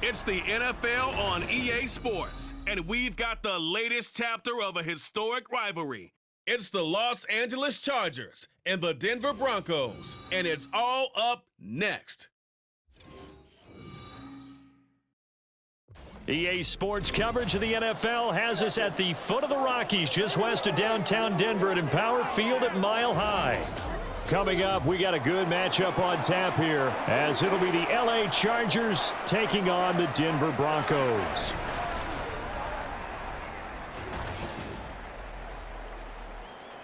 It's the NFL on EA Sports, and we've got the latest chapter of a historic rivalry. It's the Los Angeles Chargers and the Denver Broncos, and it's all up next. EA Sports coverage of the NFL has us at the foot of the Rockies, just west of downtown Denver at Empower Field at Mile High. Coming up, we got a good matchup on tap here, as it'll be the LA Chargers taking on the Denver Broncos.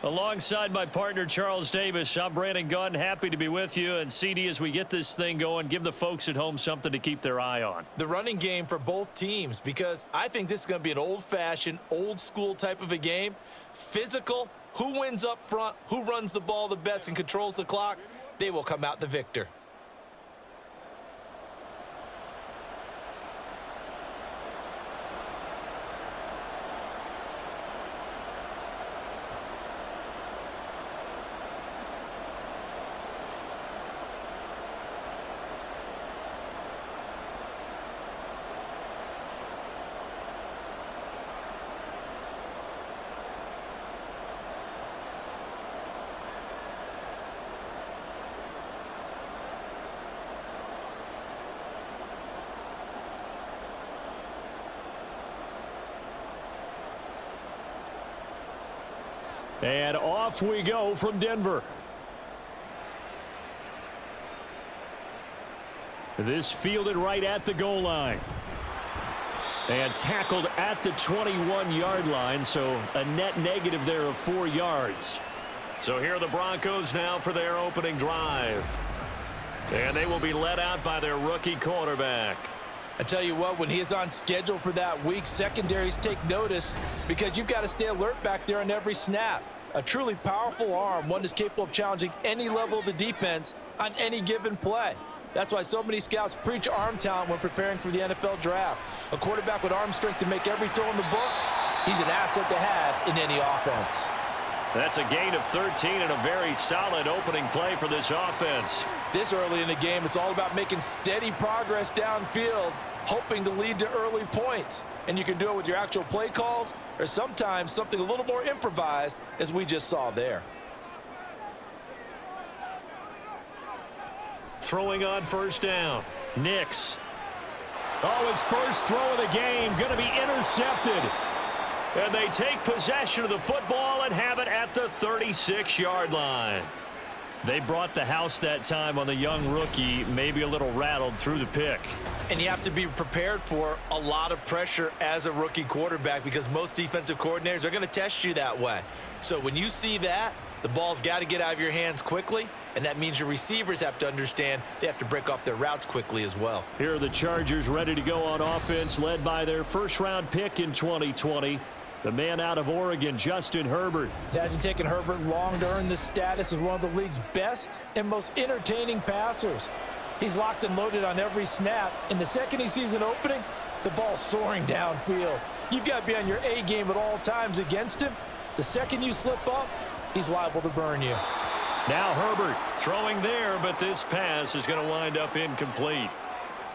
Alongside my partner, Charles Davis, I'm Brandon Gunn. Happy to be with you. And CD, as we get this thing going, give the folks at home something to keep their eye on. The running game for both teams, because I think this is going to be an old-fashioned, old-school type of a game. Physical, who wins up front, who runs the ball the best and controls the clock, they will come out the victor. And off we go from Denver. This fielded right at the goal line. And tackled at the 21-yard line, so a net negative there of 4 yards. So here are the Broncos now for their opening drive. And they will be led out by their rookie quarterback. I tell you what, when he is on schedule for that week, secondaries take notice because you've got to stay alert back there on every snap. A truly powerful arm, one that's capable of challenging any level of the defense on any given play. That's why so many scouts preach arm talent when preparing for the NFL draft. A quarterback with arm strength to make every throw in the book, he's an asset to have in any offense. That's a gain of 13 and a very solid opening play for this offense. This early in the game, it's all about making steady progress downfield, hoping to lead to early points. And you can do it with your actual play calls or sometimes something a little more improvised, as we just saw there. Throwing on first down. Nix. Oh, his first throw of the game going to be intercepted. And they take possession of the football and have it at the 36-yard line. They brought the house that time on the young rookie, maybe a little rattled through the pick. And you have to be prepared for a lot of pressure as a rookie quarterback because most defensive coordinators are going to test you that way. So when you see that, the ball's got to get out of your hands quickly, and that means your receivers have to understand they have to break off their routes quickly as well. Here are the Chargers ready to go on offense, led by their first-round pick in 2020. The man out of Oregon, Justin Herbert. It hasn't taken Herbert long to earn this status as one of the league's best and most entertaining passers. He's locked and loaded on every snap, and the second he sees an opening, the ball's soaring downfield. You've got to be on your A game at all times against him. The second you slip up, he's liable to burn you. Now Herbert throwing there, but this pass is going to wind up incomplete.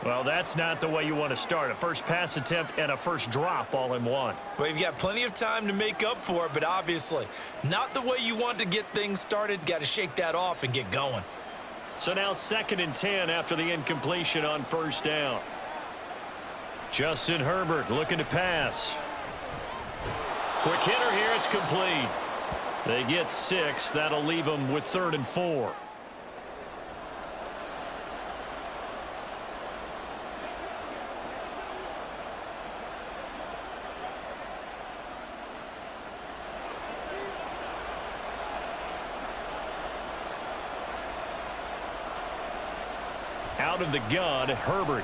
Well, that's not the way you want to start. A first pass attempt and a first drop all in one. Well, you've got plenty of time to make up for it, but obviously not the way you want to get things started. Got to shake that off and get going. So now 2nd and 10 after the incompletion on first down. Justin Herbert looking to pass. Quick hitter here, it's complete. They get 6. That'll leave them with 3rd and 4. Out of the gun, Herbert.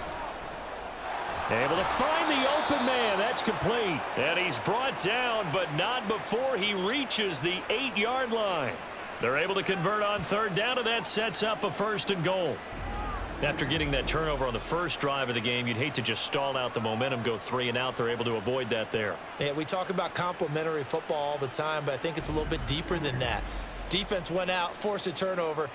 Able to find the open man. That's complete. And he's brought down, but not before he reaches the 8-yard line. They're able to convert on 3rd down, and that sets up a 1st and goal. After getting that turnover on the first drive of the game, you'd hate to just stall out the momentum, go 3 and out. They're able to avoid that there. Yeah, we talk about complementary football all the time, but I think it's a little bit deeper than that. Defense went out, forced a turnover,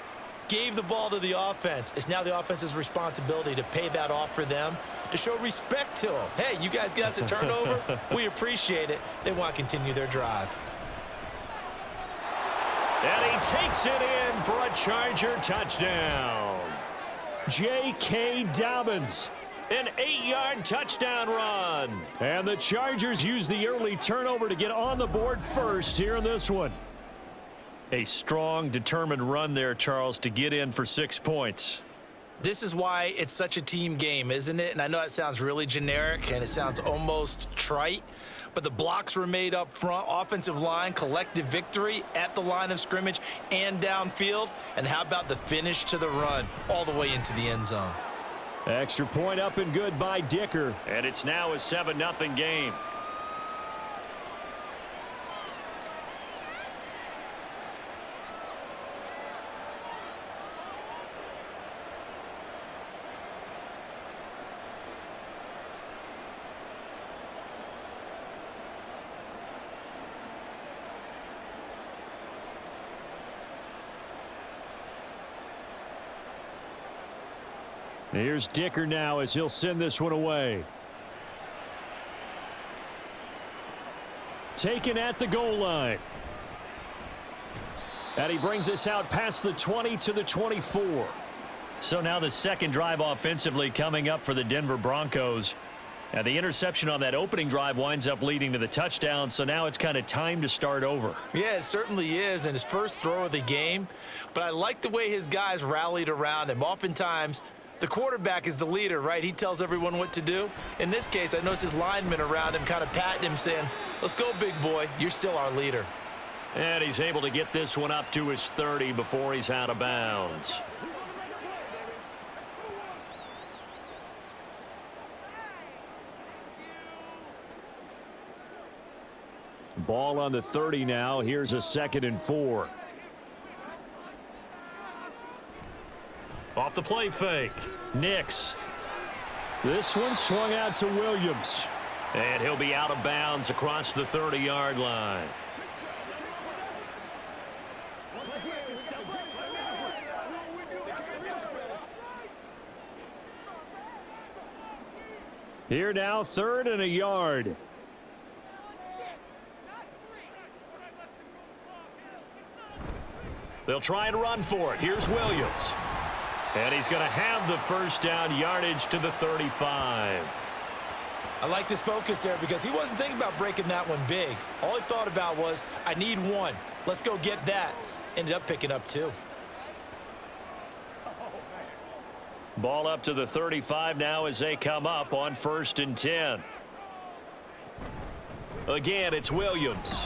gave the ball to the offense. It's now the offense's responsibility to pay that off for them, to show respect to them. Hey, you guys got us a turnover. We appreciate it. They want to continue their drive. And he takes it in for a Charger touchdown. J.K. Dobbins, an 8-yard touchdown run. And the Chargers use the early turnover to get on the board first here in this one. A strong, determined run there, Charles, to get in for 6 points. This is why it's such a team game, isn't it? And I know that sounds really generic and it sounds almost trite, but the blocks were made up front, offensive line, collective victory at the line of scrimmage and downfield. And how about the finish to the run all the way into the end zone? Extra point up and good by Dicker. And it's now a 7-0 game. Here's Dicker now as he'll send this one away. Taken at the goal line. And he brings us out past the 20 to the 24. So now the second drive offensively coming up for the Denver Broncos. And the interception on that opening drive winds up leading to the touchdown, so now it's kind of time to start over. Yeah, it certainly is, and his first throw of the game. But I like the way his guys rallied around him. Oftentimes, the quarterback is the leader, right? He tells everyone what to do. In this case, I noticed his linemen around him kind of patting him, saying, let's go, big boy. You're still our leader. And he's able to get this one up to his 30 before he's out of bounds. Ball on the 30 now. Here's a 2nd and 4. Off the play fake. Nix. This one swung out to Williams. And he'll be out of bounds across the 30-yard line. Here now, 3rd and a yard. They'll try and run for it. Here's Williams. And he's going to have the first down, yardage to the 35. I like this focus there because he wasn't thinking about breaking that one big. All he thought about was, I need one. Let's go get that. Ended up picking up 2. Ball up to the 35 now as they come up on 1st and 10. Again, it's Williams.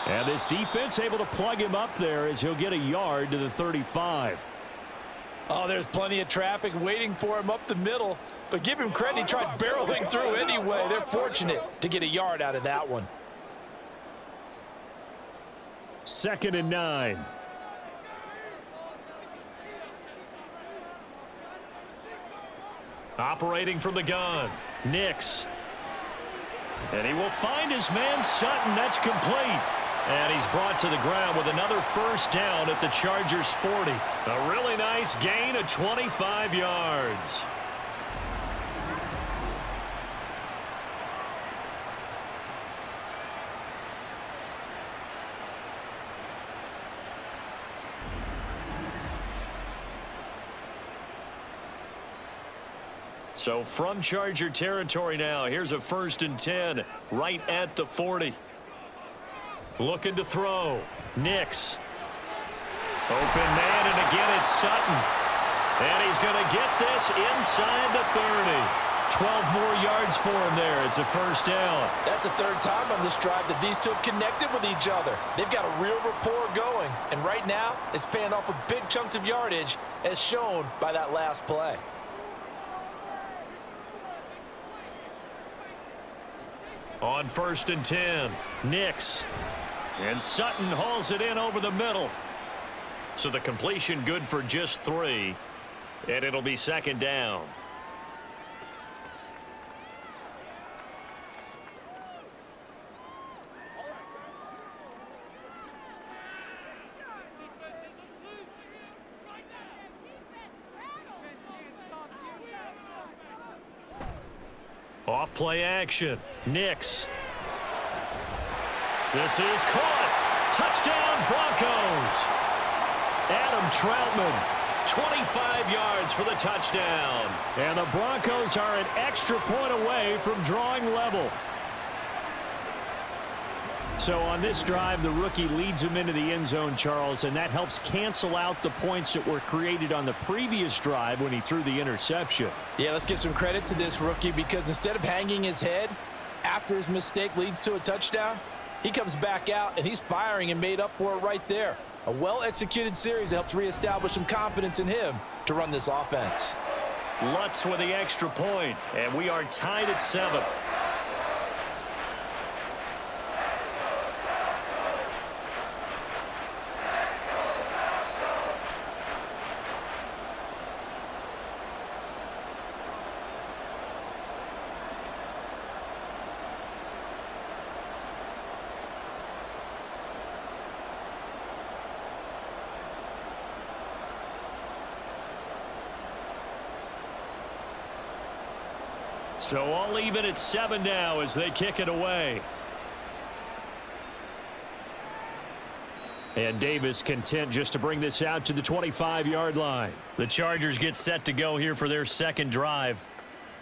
And this defense able to plug him up there as he'll get a yard to the 35. Oh, there's plenty of traffic waiting for him up the middle. But give him credit, he tried barreling through anyway. They're fortunate to get a yard out of that one. 2nd and 9. Operating from the gun. Nix. And he will find his man Sutton. That's complete. And he's brought to the ground with another first down at the Chargers' 40. A really nice gain of 25 yards. So from Charger territory now, here's a 1st and 10 right at the 40. Looking to throw. Nix. Open man, and again it's Sutton. And he's going to get this inside the 30. 12 more yards for him there. It's a first down. That's the 3rd time on this drive that these two have connected with each other. They've got a real rapport going. And right now, it's paying off with big chunks of yardage, as shown by that last play. On 1st and 10, Nix. And Sutton hauls it in over the middle. So the completion good for just 3. And it'll be 2nd down. Off play action. Nix. This is caught. Touchdown, Broncos. Adam Troutman, 25 yards for the touchdown. And the Broncos are an extra point away from drawing level. So on this drive, the rookie leads him into the end zone, Charles, and that helps cancel out the points that were created on the previous drive when he threw the interception. Yeah, let's give some credit to this rookie because instead of hanging his head after his mistake leads to a touchdown, he comes back out and he's firing and made up for it right there. A well-executed series that helps reestablish some confidence in him to run this offense. Lutz with the extra point, and we are tied at 7. So all even at 7 now as they kick it away. And Davis content just to bring this out to the 25-yard line. The Chargers get set to go here for their second drive.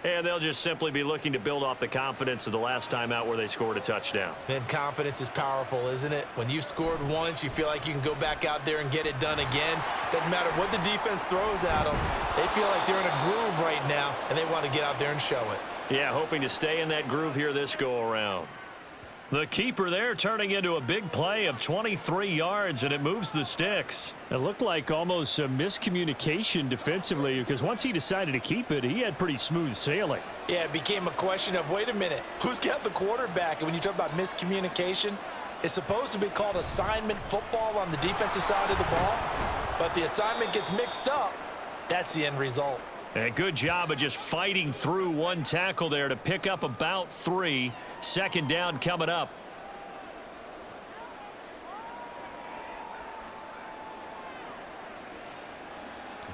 And they'll just simply be looking to build off the confidence of the last time out where they scored a touchdown. And confidence is powerful, isn't it? When you've scored once, you feel like you can go back out there and get it done again. Doesn't matter what the defense throws at them. They feel like they're in a groove right now, and they want to get out there and show it. Yeah, hoping to stay in that groove here this go-around. The keeper there turning into a big play of 23 yards, and it moves the sticks. It looked like almost a miscommunication defensively because once he decided to keep it, he had pretty smooth sailing. Yeah, it became a question of, wait a minute, who's got the quarterback? And when you talk about miscommunication, it's supposed to be called assignment football on the defensive side of the ball, but the assignment gets mixed up. That's the end result. And good job of just fighting through one tackle there to pick up about 3. Second down coming up.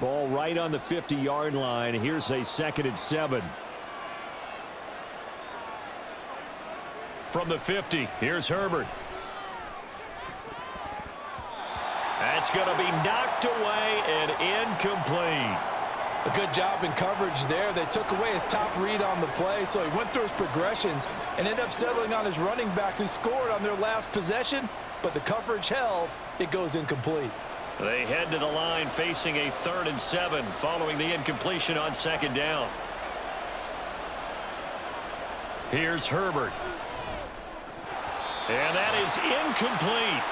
Ball right on the 50-yard line. Here's a 2nd and 7. From the 50, here's Herbert. That's going to be knocked away and incomplete. A good job in coverage there. They took away his top read on the play, so he went through his progressions and ended up settling on his running back who scored on their last possession, but the coverage held. It goes incomplete. They head to the line facing a 3rd and 7 following the incompletion on 2nd down. Here's Herbert. And that is incomplete.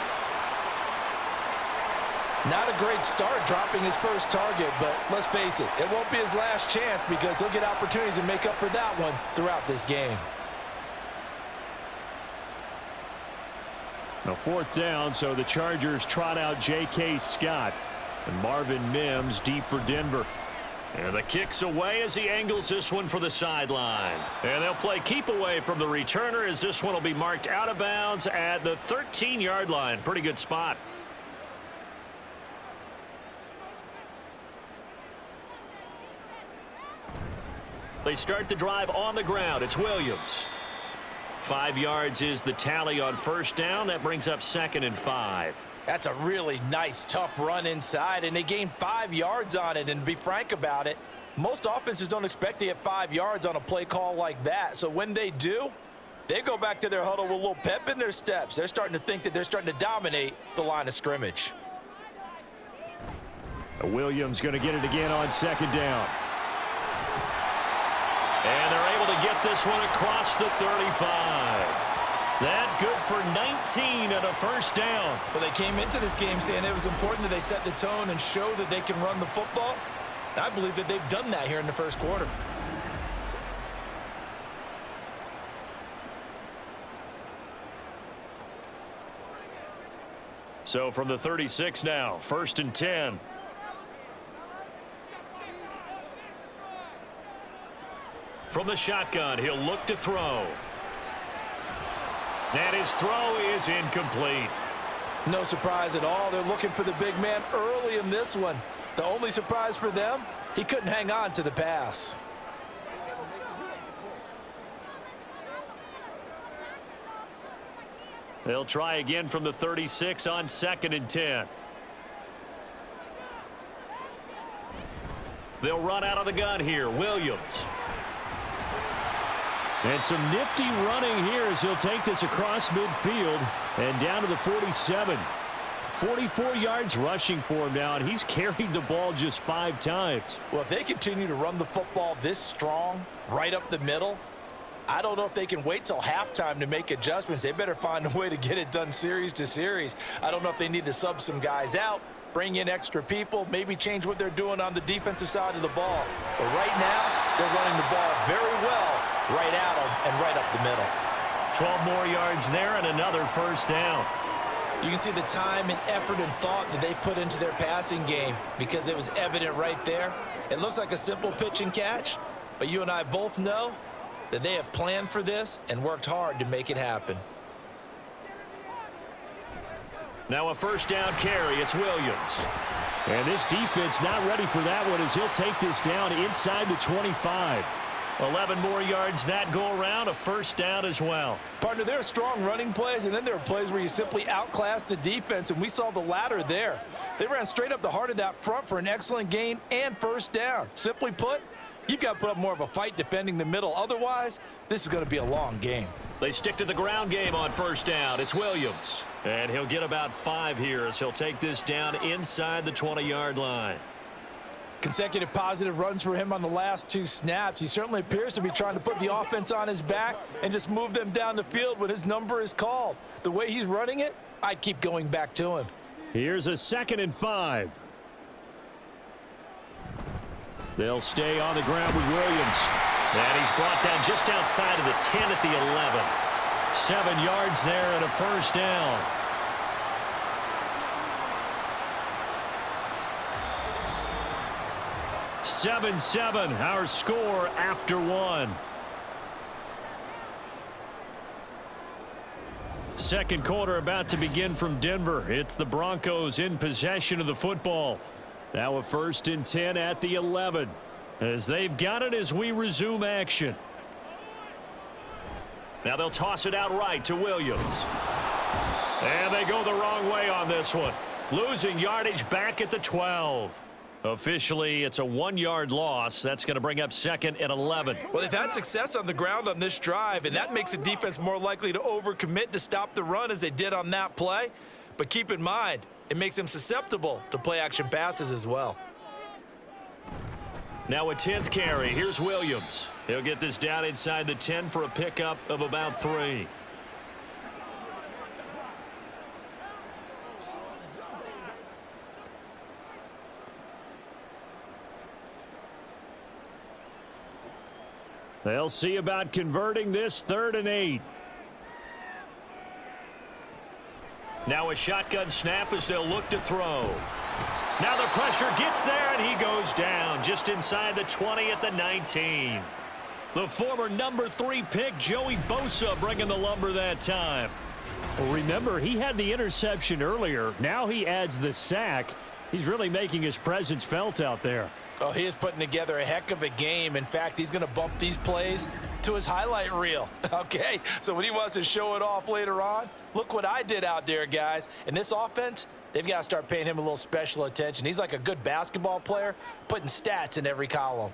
Not a great start dropping his first target, but let's face it, it won't be his last chance because he'll get opportunities to make up for that one throughout this game. Now 4th down, so the Chargers trot out J.K. Scott. And Marvin Mims deep for Denver. And the kick's away as he angles this one for the sideline. And they'll play keep away from the returner as this one will be marked out of bounds at the 13-yard line. Pretty good spot. They start the drive on the ground. It's Williams. 5 yards is the tally on 1st down. That brings up 2nd and 5. That's a really nice, tough run inside, and they gained 5 yards on it. And to be frank about it, most offenses don't expect to get 5 yards on a play call like that. So when they do, they go back to their huddle with a little pep in their steps. They're starting to think that they're starting to dominate the line of scrimmage. Williams going to get it again on 2nd down. And they're able to get this one across the 35. That good for 19 and a 1st down. Well, they came into this game saying it was important that they set the tone and show that they can run the football. And I believe that they've done that here in the 1st quarter. So from the 36 now, 1st and 10. From the shotgun, he'll look to throw. And his throw is incomplete. No surprise at all. They're looking for the big man early in this one. The only surprise for them, he couldn't hang on to the pass. They'll try again from the 36 on 2nd and 10. They'll run out of the gun here. Williams. And some nifty running here as he'll take this across midfield and down to the 47. 44 yards rushing for him now, and he's carried the ball just 5 times. Well, if they continue to run the football this strong, right up the middle, I don't know if they can wait till halftime to make adjustments. They better find a way to get it done series to series. I don't know if they need to sub some guys out, bring in extra people, maybe change what they're doing on the defensive side of the ball. But right now, they're running the ball very well right at them and right up the middle. 12 more yards there and another first down. You can see the time and effort and thought that they've put into their passing game because it was evident right there. It looks like a simple pitch and catch, but you and I both know that they have planned for this and worked hard to make it happen. Now a first down carry. It's Williams. And this defense not ready for that one as he'll take this down inside the 25. 11 more yards that go around. A first down as well. Partner, there are strong running plays, and then there are plays where you simply outclass the defense, and we saw the latter there. They ran straight up the heart of that front for an excellent gain and first down. Simply put, you've got to put up more of a fight defending the middle. Otherwise, this is going to be a long game. They stick to the ground game on first down. It's Williams. And he'll get about 5 here as he'll take this down inside the 20-yard line. Consecutive positive runs for him on the last 2 snaps. He certainly appears to be trying to put the offense on his back and just move them down the field when his number is called. The way he's running it, I'd keep going back to him. Here's a 2nd and 5. They'll stay on the ground with Williams. And he's brought down just outside of the 10 at the 11. 7 yards there and a first down. Seven, our score after 1. Second quarter about to begin from Denver. It's the Broncos in possession of the football. Now a 1st and 10 at the 11. As they've got it as we resume action. Now they'll toss it out right to Williams. And they go the wrong way on this one. Losing yardage back at the 12. Officially, it's a 1-yard loss. That's going to bring up 2nd and 11. Well, they've had success on the ground on this drive, and that makes the defense more likely to overcommit to stop the run as they did on that play. But keep in mind, it makes them susceptible to play-action passes as well. Now a 10th carry. Here's Williams. He'll get this down inside the 10 for a pickup of about 3. They'll see about converting this 3rd and 8. Now a shotgun snap as they'll look to throw. Now the pressure gets there, and he goes down just inside the 20 at the 19. The former number 3 pick, Joey Bosa, bringing the lumber that time. Well, remember, he had the interception earlier. Now he adds the sack. He's really making his presence felt out there. Oh, he is putting together a heck of a game. In fact, he's going to bump these plays to his highlight reel. Okay, so when he wants to show it off later on, look what I did out there, guys. In this offense, they've got to start paying him a little special attention. He's like a good basketball player, putting stats in every column.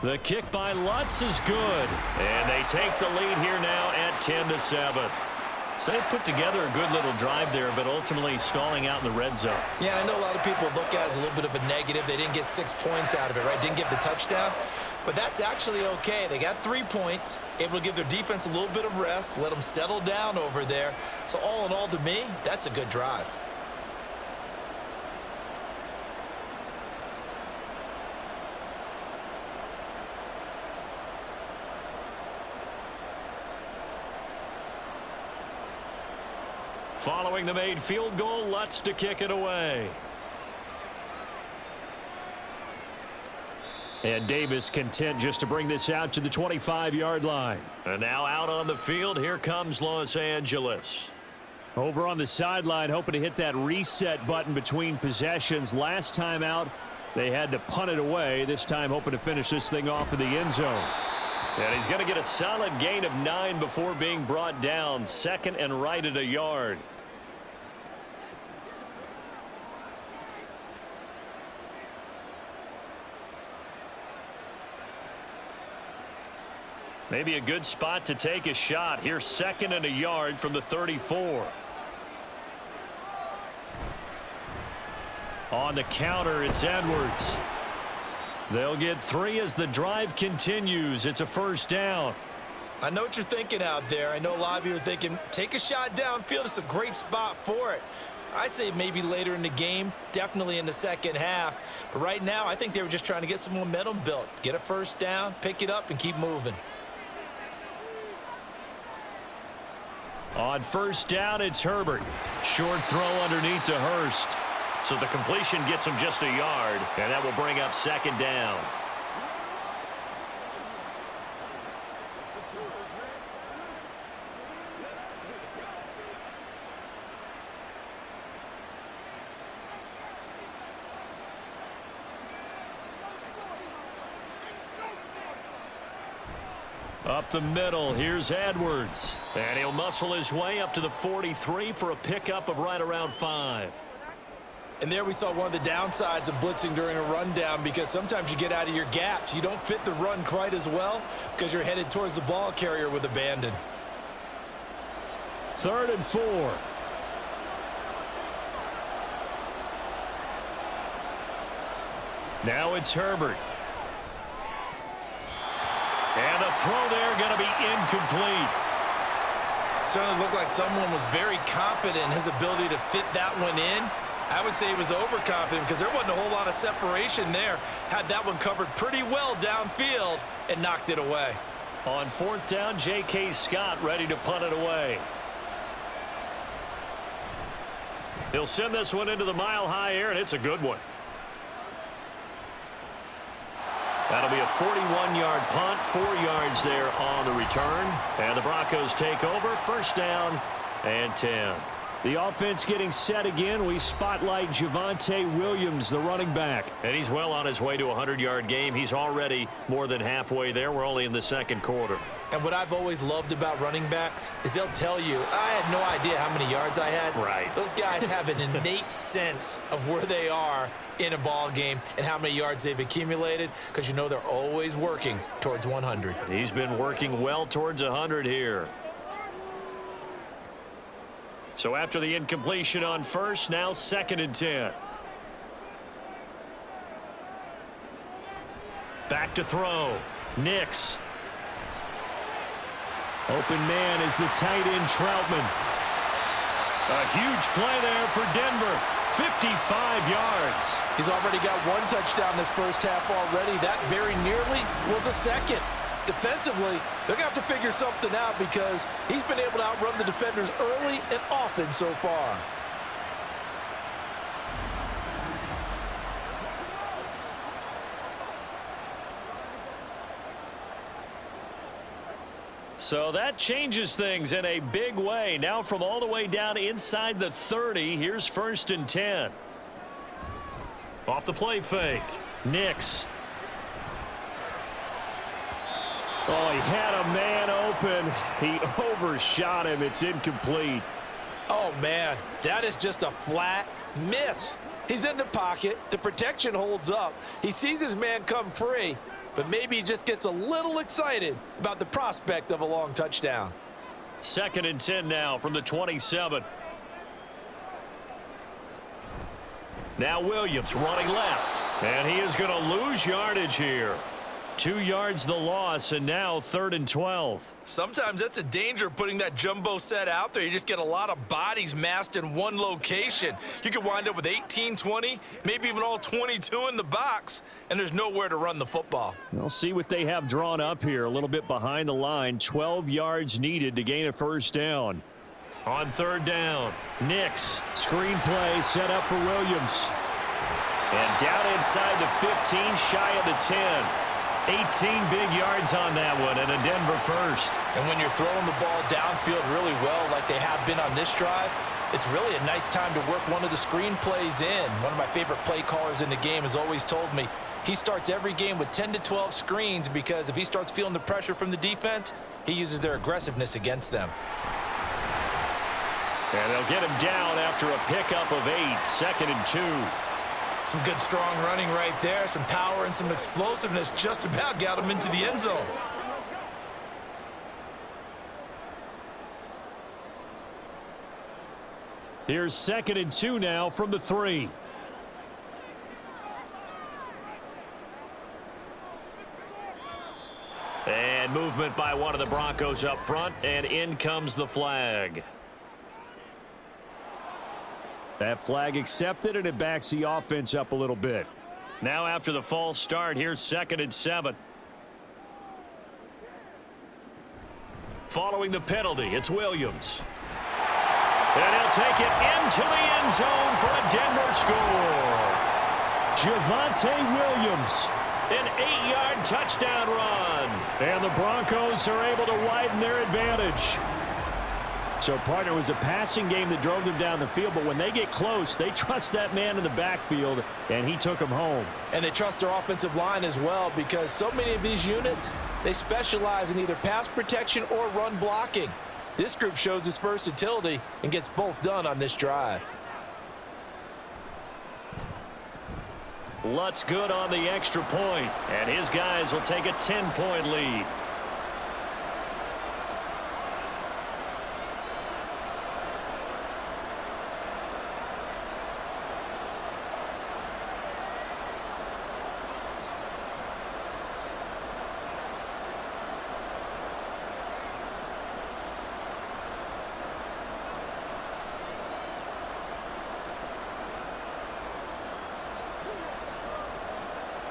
The kick by Lutz is good. And they take the lead here now at 10-7. So they put together a good little drive there, but ultimately stalling out in the red zone. Yeah, I know a lot of people look at it as a little bit of a negative. They didn't get 6 points out of it, right? Didn't get the touchdown. But that's actually okay. They got 3 points, able to give their defense a little bit of rest, let them settle down over there. So all in all, to me, that's a good drive. Following the made field goal, Lutz to kick it away. And Davis content just to bring this out to the 25-yard line. And now out on the field, here comes Los Angeles. Over on the sideline, hoping to hit that reset button between possessions. Last time out, they had to punt it away. This time hoping to finish this thing off in the end zone. And he's going to get a solid gain of 9 before being brought down. Second and right at a yard. Maybe a good spot to take a shot. Here's second and a yard from the 34. On the counter, it's Edwards. They'll get 3 as the drive continues. It's a first down. I know what you're thinking out there. I know a lot of you are thinking, take a shot downfield. It's a great spot for it. I'd say maybe later in the game, definitely in the second half. But right now, I think they were just trying to get some momentum built. Get a first down, pick it up, and keep moving. On first down, it's Herbert. Short throw underneath to Hurst. So the completion gets him just a yard, and that will bring up second down. Up the middle, here's Edwards. And he'll muscle his way up to the 43 for a pickup of right around 5. And there we saw one of the downsides of blitzing during a rundown, because sometimes you get out of your gaps. You don't fit the run quite as well because you're headed towards the ball carrier with abandon. 3rd and 4. Now it's Herbert. And the throw there going to be incomplete. Certainly looked like someone was very confident in his ability to fit that one in. I would say he was overconfident because there wasn't a whole lot of separation there. Had that one covered pretty well downfield and knocked it away. On 4th down, J.K. Scott ready to punt it away. He'll send this one into the mile-high air, and it's a good one. That'll be a 41-yard punt, 4 yards there on the return. And the Broncos take over, first down and 10. The offense getting set again. We spotlight Javonte Williams, the running back. And he's well on his way to a 100-yard game. He's already more than halfway there. We're only in the second quarter. And what I've always loved about running backs is they'll tell you, I had no idea how many yards I had. Right. Those guys have an innate sense of where they are in a ball game and how many yards they've accumulated, because you know they're always working towards 100. He's been working well towards 100 here. So after the incompletion on first, now 2nd and 10. Back to throw. Nix. Open man is the tight end Troutman. A huge play there for Denver. 55 yards. He's already got 1 touchdown this first half already. That very nearly was a second. Defensively, they're going to have to figure something out because he's been able to outrun the defenders early and often so far. So that changes things in a big way. Now from all the way down inside the 30, here's 1st and 10. Off the play fake. Nix. Oh, he had a man open. He overshot him. It's incomplete. Oh, man, that is just a flat miss. He's in the pocket. The protection holds up. He sees his man come free, but maybe he just gets a little excited about the prospect of a long touchdown. 2nd and 10 now from the 27. Now Williams running left. And he is going to lose yardage here. 2 yards the loss, and now 3rd and 12. Sometimes that's a danger of putting that jumbo set out there. You just get a lot of bodies massed in one location. You could wind up with 18, 20, maybe even all 22 in the box, and there's nowhere to run the football. We'll see what they have drawn up here. A little bit behind the line. 12 yards needed to gain a first down. On 3rd down, Nix. Screen play set up for Williams. And down inside the 15, shy of the 10. 18 big yards on that one, and a Denver first. And when you're throwing the ball downfield really well like they have been on this drive, it's really a nice time to work one of the screen plays in. One of my favorite play callers in the game has always told me, He starts every game with 10 to 12 screens because if he starts feeling the pressure from the defense, he uses their aggressiveness against them. And they'll get him down after a pickup of 8, 2nd and 2. Some good, strong running right there. Some power and some explosiveness just about got him into the end zone. Here's 2nd and 2 now from the 3. And movement by one of the Broncos up front, and in comes the flag. That flag accepted, and it backs the offense up a little bit. Now after the false start, here's 2nd and 7. Following the penalty, it's Williams. And he'll take it into the end zone for a Denver score. Javonte Williams, an 8-yard touchdown run. And the Broncos are able to widen their advantage. So, partner, it was a passing game that drove them down the field, but when they get close, they trust that man in the backfield, and he took them home. And they trust their offensive line as well because so many of these units, they specialize in either pass protection or run blocking. This group shows its versatility and gets both done on this drive. Lutz good on the extra point, and his guys will take a 10-point lead.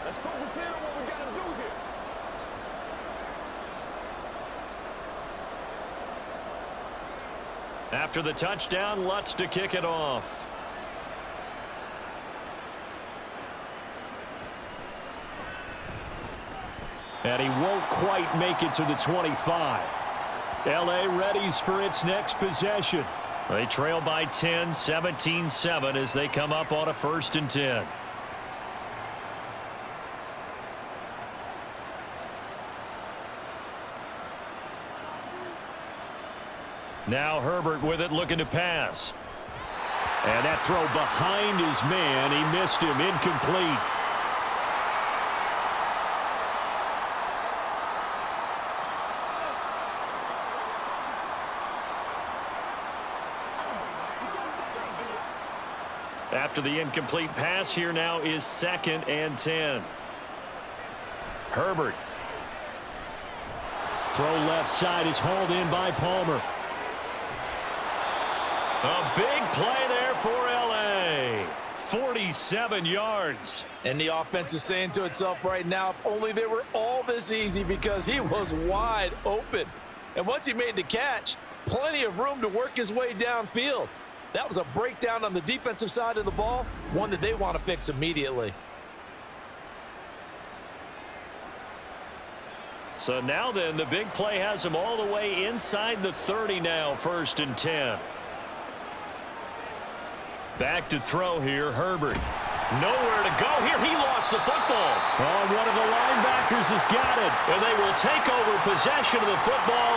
Let's focus in on what we got to do here. After the touchdown, Lutz to kick it off. And he won't quite make it to the 25. L.A. readies for its next possession. They trail by 10, 17-7 as they come up on a 1st and 10. Now Herbert with it, looking to pass. And that throw behind his man. He missed him. Incomplete. After the incomplete pass, here now is 2nd and 10. Herbert. Throw left side is hauled in by Palmer. A big play there for L.A. 47 yards. And the offense is saying to itself right now, if only they were all this easy because he was wide open. And once he made the catch, plenty of room to work his way downfield. That was a breakdown on the defensive side of the ball, one that they want to fix immediately. So now then, the big play has him all the way inside the 30 now, 1st and 10. Back to throw here, Herbert. Nowhere to go here. He lost the football. Oh, one of the linebackers has got it. And they will take over possession of the football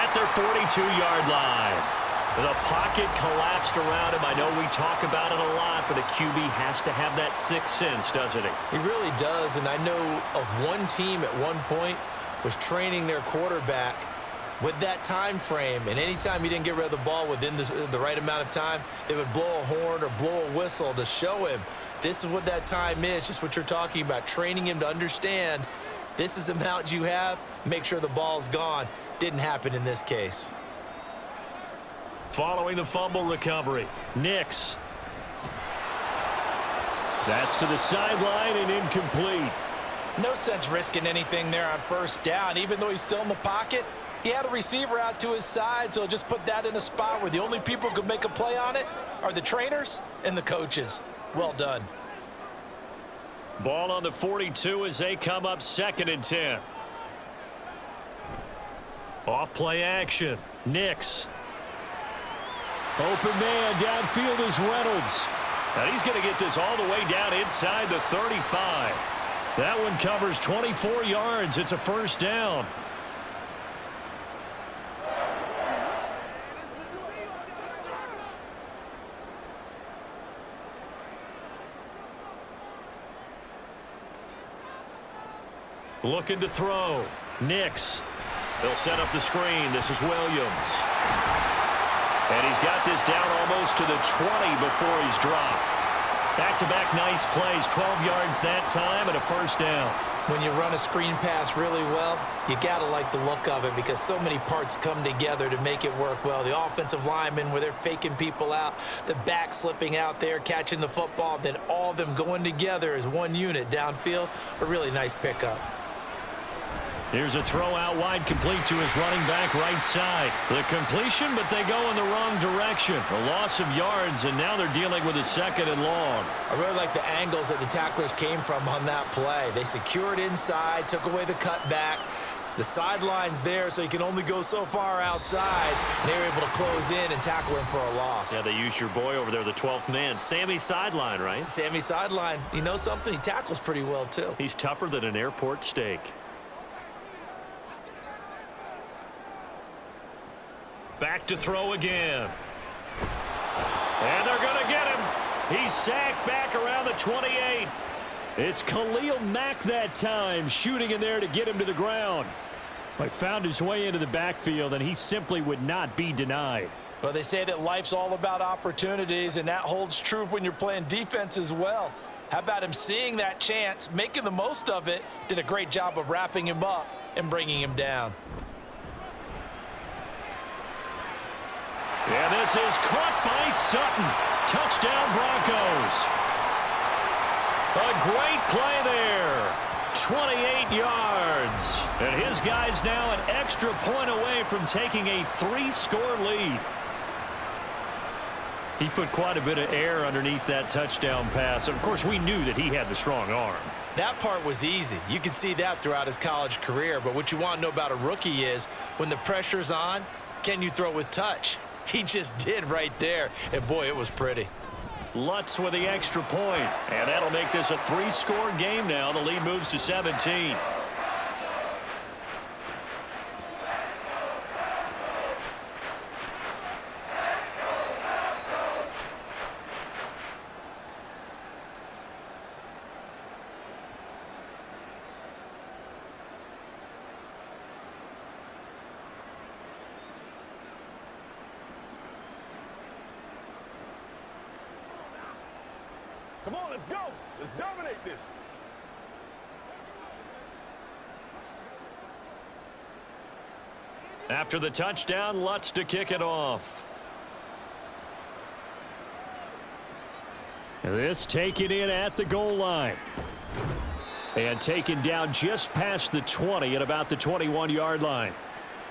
at their 42-yard line. The pocket collapsed around him. I know we talk about it a lot, but a QB has to have that sixth sense, doesn't he? He really does, and I know of one team at one point was training their quarterback with that time frame, and anytime he didn't get rid of the ball within the right amount of time, they would blow a horn or blow a whistle to show him this is what that time is, just what you're talking about, training him to understand this is the amount you have, make sure the ball's gone. Didn't happen in this case. Following the fumble recovery, Nix. That's to the sideline and incomplete. No sense risking anything there on 1st down, even though he's still in the pocket. He had a receiver out to his side, so just put that in a spot where the only people who could make a play on it are the trainers and the coaches. Well done. Ball on the 42 as they come up 2nd and 10. Off play action. Nix. Open man downfield is Reynolds. And he's going to get this all the way down inside the 35. That one covers 24 yards. It's a first down. Looking to throw. Nix. They'll set up the screen. This is Williams. And he's got this down almost to the 20 before he's dropped. Back-to-back nice plays. 12 yards that time and a first down. When you run a screen pass really well, you got to like the look of it because so many parts come together to make it work well. The offensive linemen where they're faking people out, the back slipping out there, catching the football, then all of them going together as one unit downfield. A really nice pickup. Here's a throw out wide, complete to his running back right side. The completion, but they go in the wrong direction. A loss of yards, and now they're dealing with a second and long. I really like the angles that the tacklers came from on that play. They secured inside, took away the cutback. The sideline's there, so you can only go so far outside. And they were able to close in and tackle him for a loss. Yeah, they used your boy over there, the 12th man. Sammy Sideline, right? Sammy Sideline. You know something? He tackles pretty well, too. He's tougher than an airport steak. Back to throw again. And they're going to get him. He's sacked back around the 28. It's Khalil Mack that time, shooting in there to get him to the ground. He found his way into the backfield, and he simply would not be denied. Well, they say that life's all about opportunities, and that holds true when you're playing defense as well. How about him seeing that chance, making the most of it, did a great job of wrapping him up and bringing him down. And this is caught by Sutton. Touchdown, Broncos. A great play there. 28 yards. And his guy's now an extra point away from taking a 3-score lead. He put quite a bit of air underneath that touchdown pass. Of course, we knew that he had the strong arm. That part was easy. You can see that throughout his college career. But what you want to know about a rookie is when the pressure's on, can you throw with touch? He just did right there, and boy, it was pretty. Lutz with the extra point, and that'll make this a 3-score game now. The lead moves to 17. Come on, let's go. Let's dominate this. After the touchdown, Lutz to kick it off. This taken in at the goal line. And taken down just past the 20 at about the 21-yard line.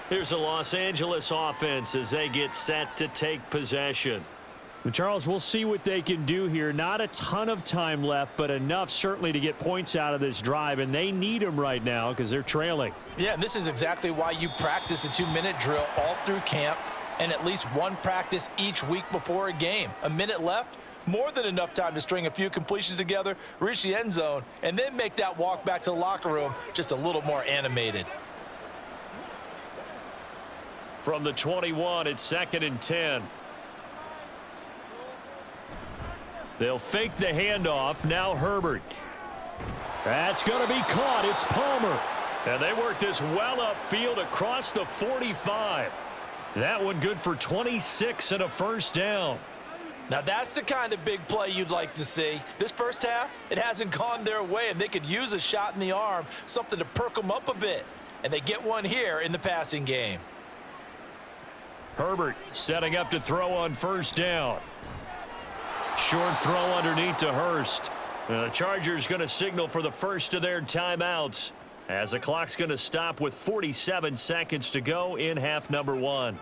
Here's the Los Angeles offense as they get set to take possession. Charles, we'll see what they can do here. Not a ton of time left, but enough certainly to get points out of this drive, and they need them right now because they're trailing. Yeah, and this is exactly why you practice a 2-minute drill all through camp and at least one practice each week before a game. A minute left, more than enough time to string a few completions together, reach the end zone, and then make that walk back to the locker room just a little more animated. From the 21, it's 2nd and 10. They'll fake the handoff. Now Herbert. That's going to be caught. It's Palmer. And they work this well upfield across the 45. That one good for 26 and a first down. Now that's the kind of big play you'd like to see. This first half, it hasn't gone their way, and they could use a shot in the arm, something to perk them up a bit. And they get one here in the passing game. Herbert setting up to throw on first down. Short throw underneath to Hurst. The Chargers going to signal for the first of their timeouts as the clock's going to stop with 47 seconds to go in half number 1.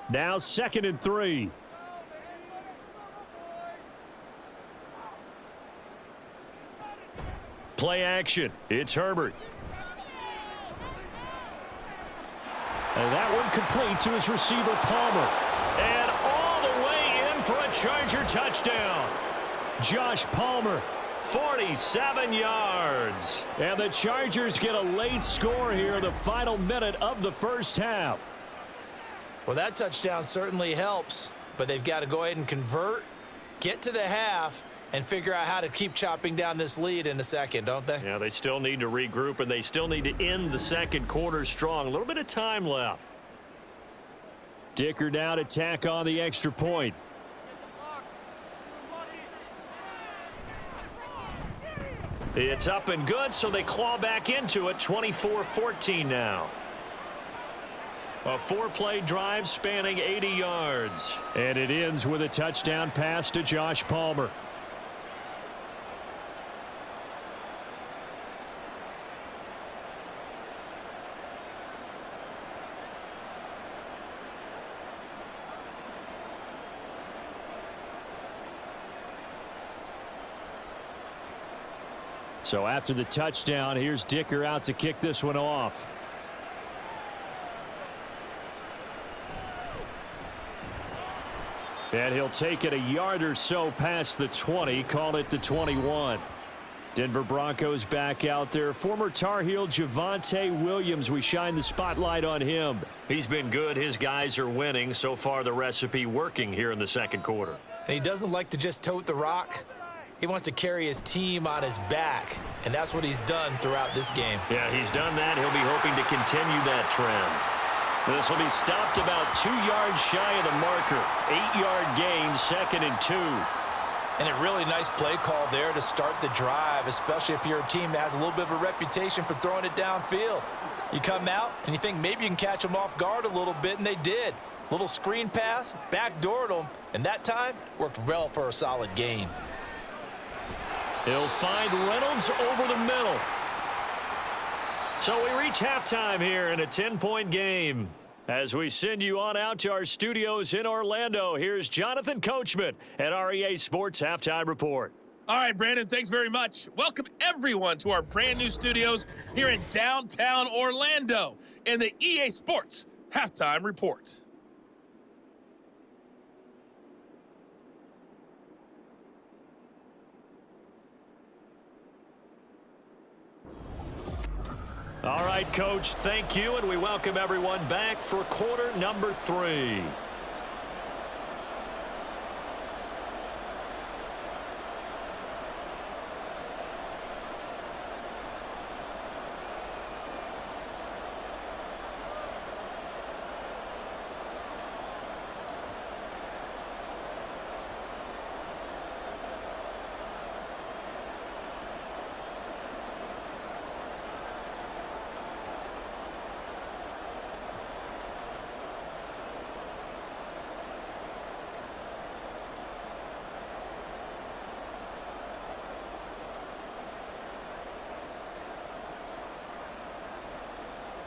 Now 2nd and 3. Play action. It's Herbert. And that one complete to his receiver, Palmer. And all the way in for a Charger touchdown. Josh Palmer, 47 yards. And the Chargers get a late score here in the final minute of the first half. Well, that touchdown certainly helps, but they've got to go ahead and convert, get to the half, and figure out how to keep chopping down this lead in the second, don't they? Yeah, they still need to regroup, and they still need to end the second quarter strong. A little bit of time left. Dicker now to tack on the extra point. It's up and good, so they claw back into it. 24-14 now. A 4-play drive spanning 80 yards. And it ends with a touchdown pass to Josh Palmer. So after the touchdown, here's Dicker out to kick this one off. And he'll take it a yard or so past the 20, call it the 21. Denver Broncos back out there. Former Tar Heel Javonte Williams, we shine the spotlight on him. He's been good. His guys are winning. So far, the recipe working here in the second quarter. And he doesn't like to just tote the rock. He wants to carry his team on his back, and that's what he's done throughout this game. Yeah, he's done that. He'll be hoping to continue that trend. This will be stopped about 2 yards shy of the marker. 8-yard gain, 2nd and 2. And a really nice play call there to start the drive, especially if you're a team that has a little bit of a reputation for throwing it downfield. You come out, and you think maybe you can catch them off guard a little bit, and they did. Little screen pass, backdoored them, and that time worked well for a solid gain. He'll find Reynolds over the middle. So we reach halftime here in a 10-point game. As we send you on out to our studios in Orlando, here's Jonathan Coachman at REA Sports Halftime Report. All right, Brandon, thanks very much. Welcome, everyone, to our brand new studios here in downtown Orlando in the EA Sports Halftime Report. All right, Coach, thank you, and we welcome everyone back for quarter number 3.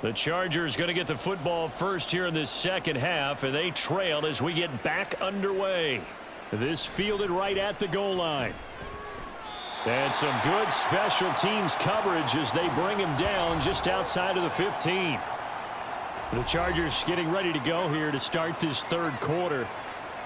The Chargers going to get the football first here in this second half, and they trail as we get back underway. This fielded right at the goal line. And some good special teams coverage as they bring him down just outside of the 15. The Chargers getting ready to go here to start this third quarter.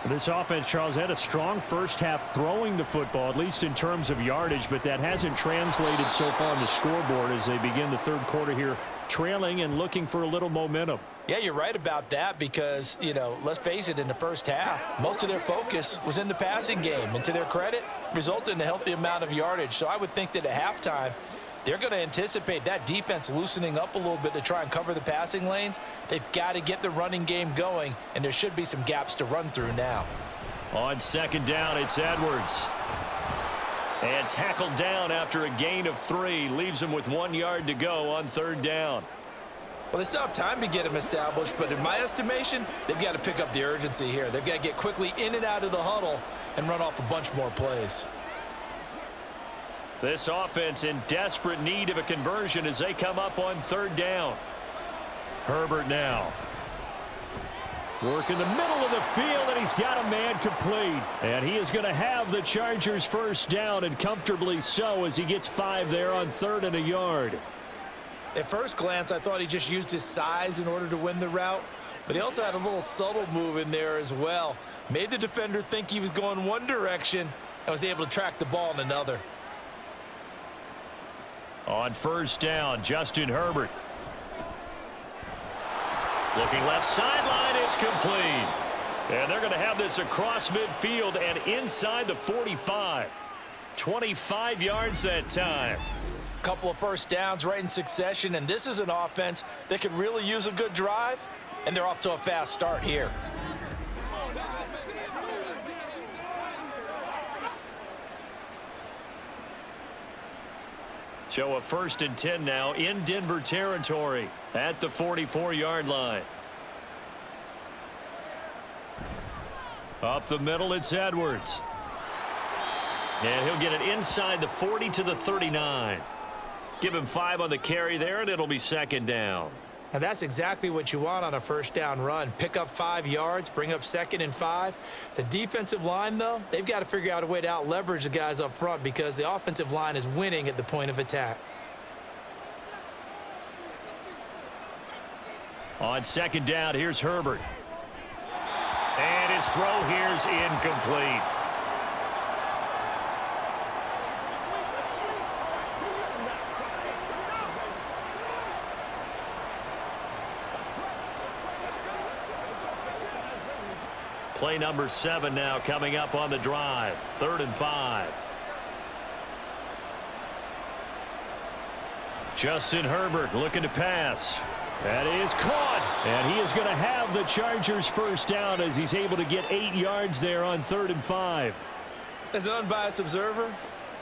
This offense, Charles, had a strong first half throwing the football, at least in terms of yardage, but that hasn't translated so far on the scoreboard as they begin the third quarter here, trailing and looking for a little momentum. Yeah, you're right about that because, let's face it, in the first half, most of their focus was in the passing game. And to their credit, resulted in a healthy amount of yardage. So I would think that at halftime, they're going to anticipate that defense loosening up a little bit to try and cover the passing lanes. They've got to get the running game going, and there should be some gaps to run through now. On second down, it's Edwards. And tackled down after a gain of 3. Leaves him with 1 yard to go on third down. Well, they still have time to get him established, but in my estimation, they've got to pick up the urgency here. They've got to get quickly in and out of the huddle and run off a bunch more plays. This offense in desperate need of a conversion as they come up on third down. Herbert now. Work in the middle of the field, and he's got a man complete. And he is going to have the Chargers first down, and comfortably so as he gets 5 there on 3rd and a yard. At first glance, I thought he just used his size in order to win the route, but he also had a little subtle move in there as well. Made the defender think he was going one direction and was able to track the ball in another. On first down, Justin Herbert. Looking left sideline, it's complete. And they're going to have this across midfield and inside the 45. 25 yards that time. Couple of first downs right in succession, and this is an offense that could really use a good drive, and they're off to a fast start here. So a 1st and 10 now in Denver territory at the 44-yard line. Up the middle, it's Edwards. And he'll get it inside the 40 to the 39. Give him 5 on the carry there, and it'll be 2nd down. And that's exactly what you want on a first down run. Pick up 5 yards, bring up 2nd and 5. The defensive line, though, they've got to figure out a way to out-leverage the guys up front because the offensive line is winning at the point of attack. On 2nd down, here's Herbert. And his throw here's incomplete. Play number 7 now coming up on the drive. 3rd and 5. Justin Herbert looking to pass. That is caught. And he is going to have the Chargers first down as he's able to get 8 yards there on 3rd and 5. As an unbiased observer,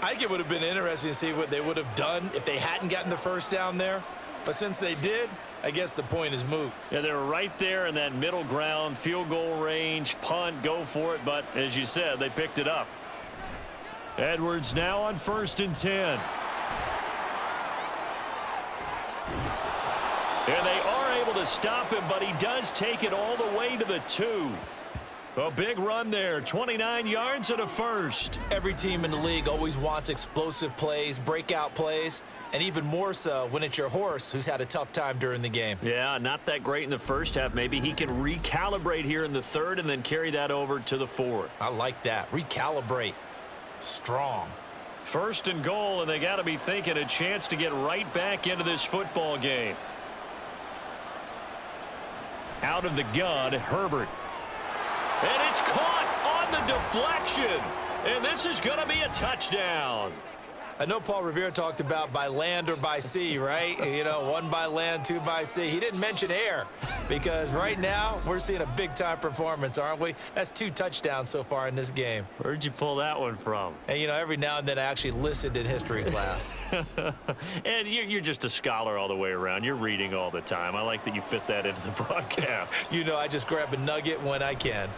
I think it would have been interesting to see what they would have done if they hadn't gotten the first down there. But since they did, I guess the point is moot. Yeah, they were right there in that middle ground, field goal range, punt, go for it. But as you said, they picked it up. Edwards now on 1st and 10. And they are able to stop him, but he does take it all the way to the 2. A big run there, 29 yards and a first. Every team in the league always wants explosive plays, breakout plays, and even more so when it's your horse who's had a tough time during the game. Yeah, not that great in the first half. Maybe he can recalibrate here in the 3rd and then carry that over to the 4th. I like that. Recalibrate. Strong. 1st and goal, and they got to be thinking a chance to get right back into this football game. Out of the gun, Herbert. And it's caught on the deflection. And this is going to be a touchdown. I know Paul Revere talked about by land or by sea, right? You know, 1 by land, 2 by sea. He didn't mention air because right now we're seeing a big-time performance, aren't we? That's 2 touchdowns so far in this game. Where'd you pull that one from? And, you know, every now and then I actually listened in history class. And you're just a scholar all the way around. You're reading all the time. I like that you fit that into the broadcast. You know, I just grab a nugget when I can.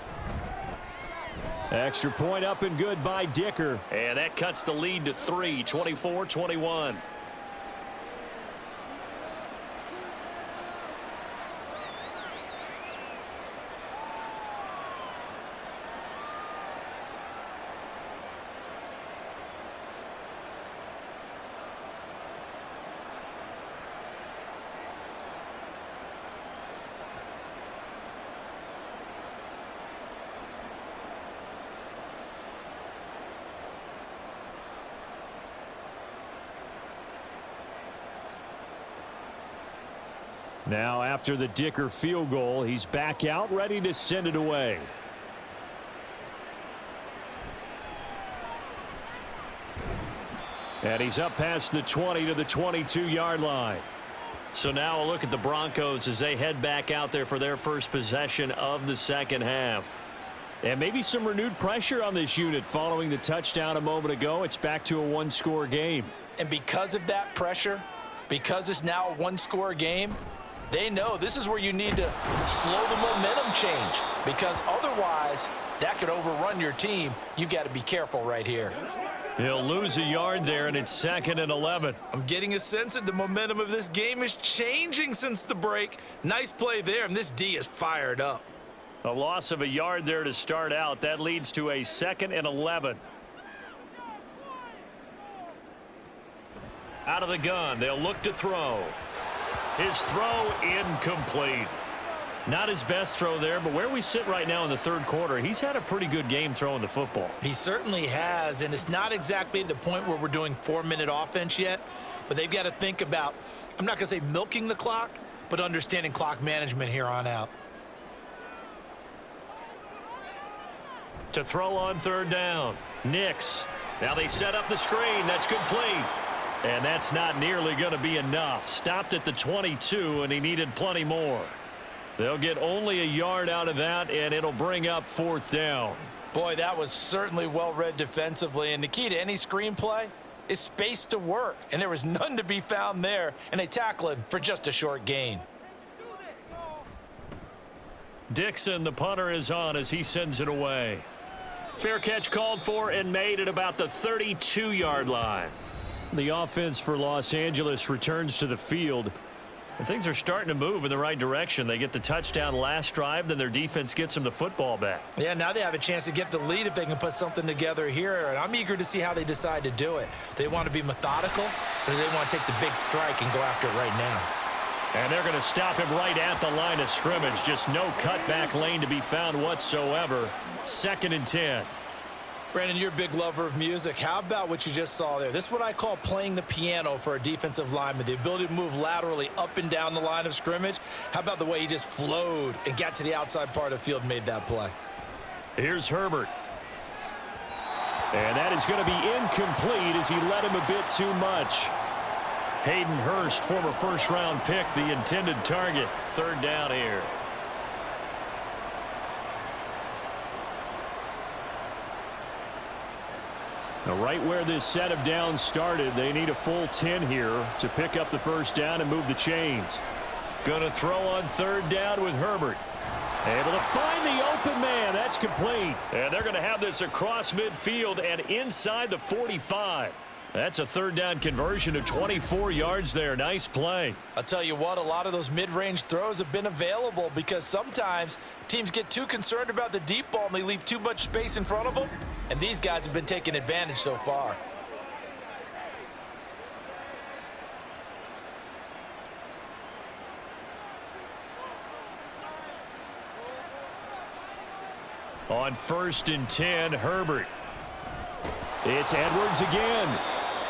Extra point up and good by Dicker. And that cuts the lead to 3, 24-21. Now after the Dicker field goal, he's back out ready to send it away. And he's up past the 20 to the 22-yard line. So now a look at the Broncos as they head back out there for their first possession of the second half. And maybe some renewed pressure on this unit following the touchdown a moment ago. It's back to a 1-score game. And because of that pressure, because it's now a 1-score game, they know this is where you need to slow the momentum change because otherwise that could overrun your team. You've got to be careful right here. He'll lose a yard there, and it's 2nd and 11. I'm getting a sense that the momentum of this game is changing since the break. Nice play there, and this D is fired up. A loss of a yard there to start out. That leads to a 2nd and 11. Out of the gun, they'll look to throw. His throw incomplete. Not his best throw there, but where we sit right now in the third quarter, he's had a pretty good game throwing the football. He certainly has, and it's not exactly the point where we're doing 4-minute offense yet, but they've got to think about, I'm not going to say milking the clock, but understanding clock management here on out. To throw on third down, Nix. Now they set up the screen. That's complete. And that's not nearly going to be enough. Stopped at the 22, and he needed plenty more. They'll get only a yard out of that, and it'll bring up fourth down. Boy, that was certainly well read defensively, and the key to any screenplay is space to work, and there was none to be found there, and they tackle him for just a short gain. Dixon, the punter, is on as he sends it away. Fair catch called for and made at about the 32-yard line. The offense for Los Angeles returns to the field. And things are starting to move in the right direction. They get the touchdown last drive, then their defense gets them the football back. Yeah, now they have a chance to get the lead if they can put something together here, and I'm eager to see how they decide to do it. Do they want to be methodical, or do they want to take the big strike and go after it right now? And they're going to stop him right at the line of scrimmage. Just no cutback lane to be found whatsoever. 2nd and 10. Brandon, you're a big lover of music. How about what you just saw there? This is what I call playing the piano for a defensive lineman, the ability to move laterally up and down the line of scrimmage. How about the way he just flowed and got to the outside part of the field and made that play? Here's Herbert. And that is going to be incomplete as he led him a bit too much. Hayden Hurst, former first-round pick, the intended target. 3rd down here. Now, right where this set of downs started, they need a full 10 here to pick up the first down and move the chains. Going to throw on 3rd down with Herbert. Able to find the open man. That's complete. And they're going to have this across midfield and inside the 45. That's a 3rd down conversion of 24 yards there. Nice play. I'll tell you what, a lot of those mid-range throws have been available because sometimes teams get too concerned about the deep ball and they leave too much space in front of them. And these guys have been taking advantage so far. On 1st and 10, Herbert. It's Edwards again.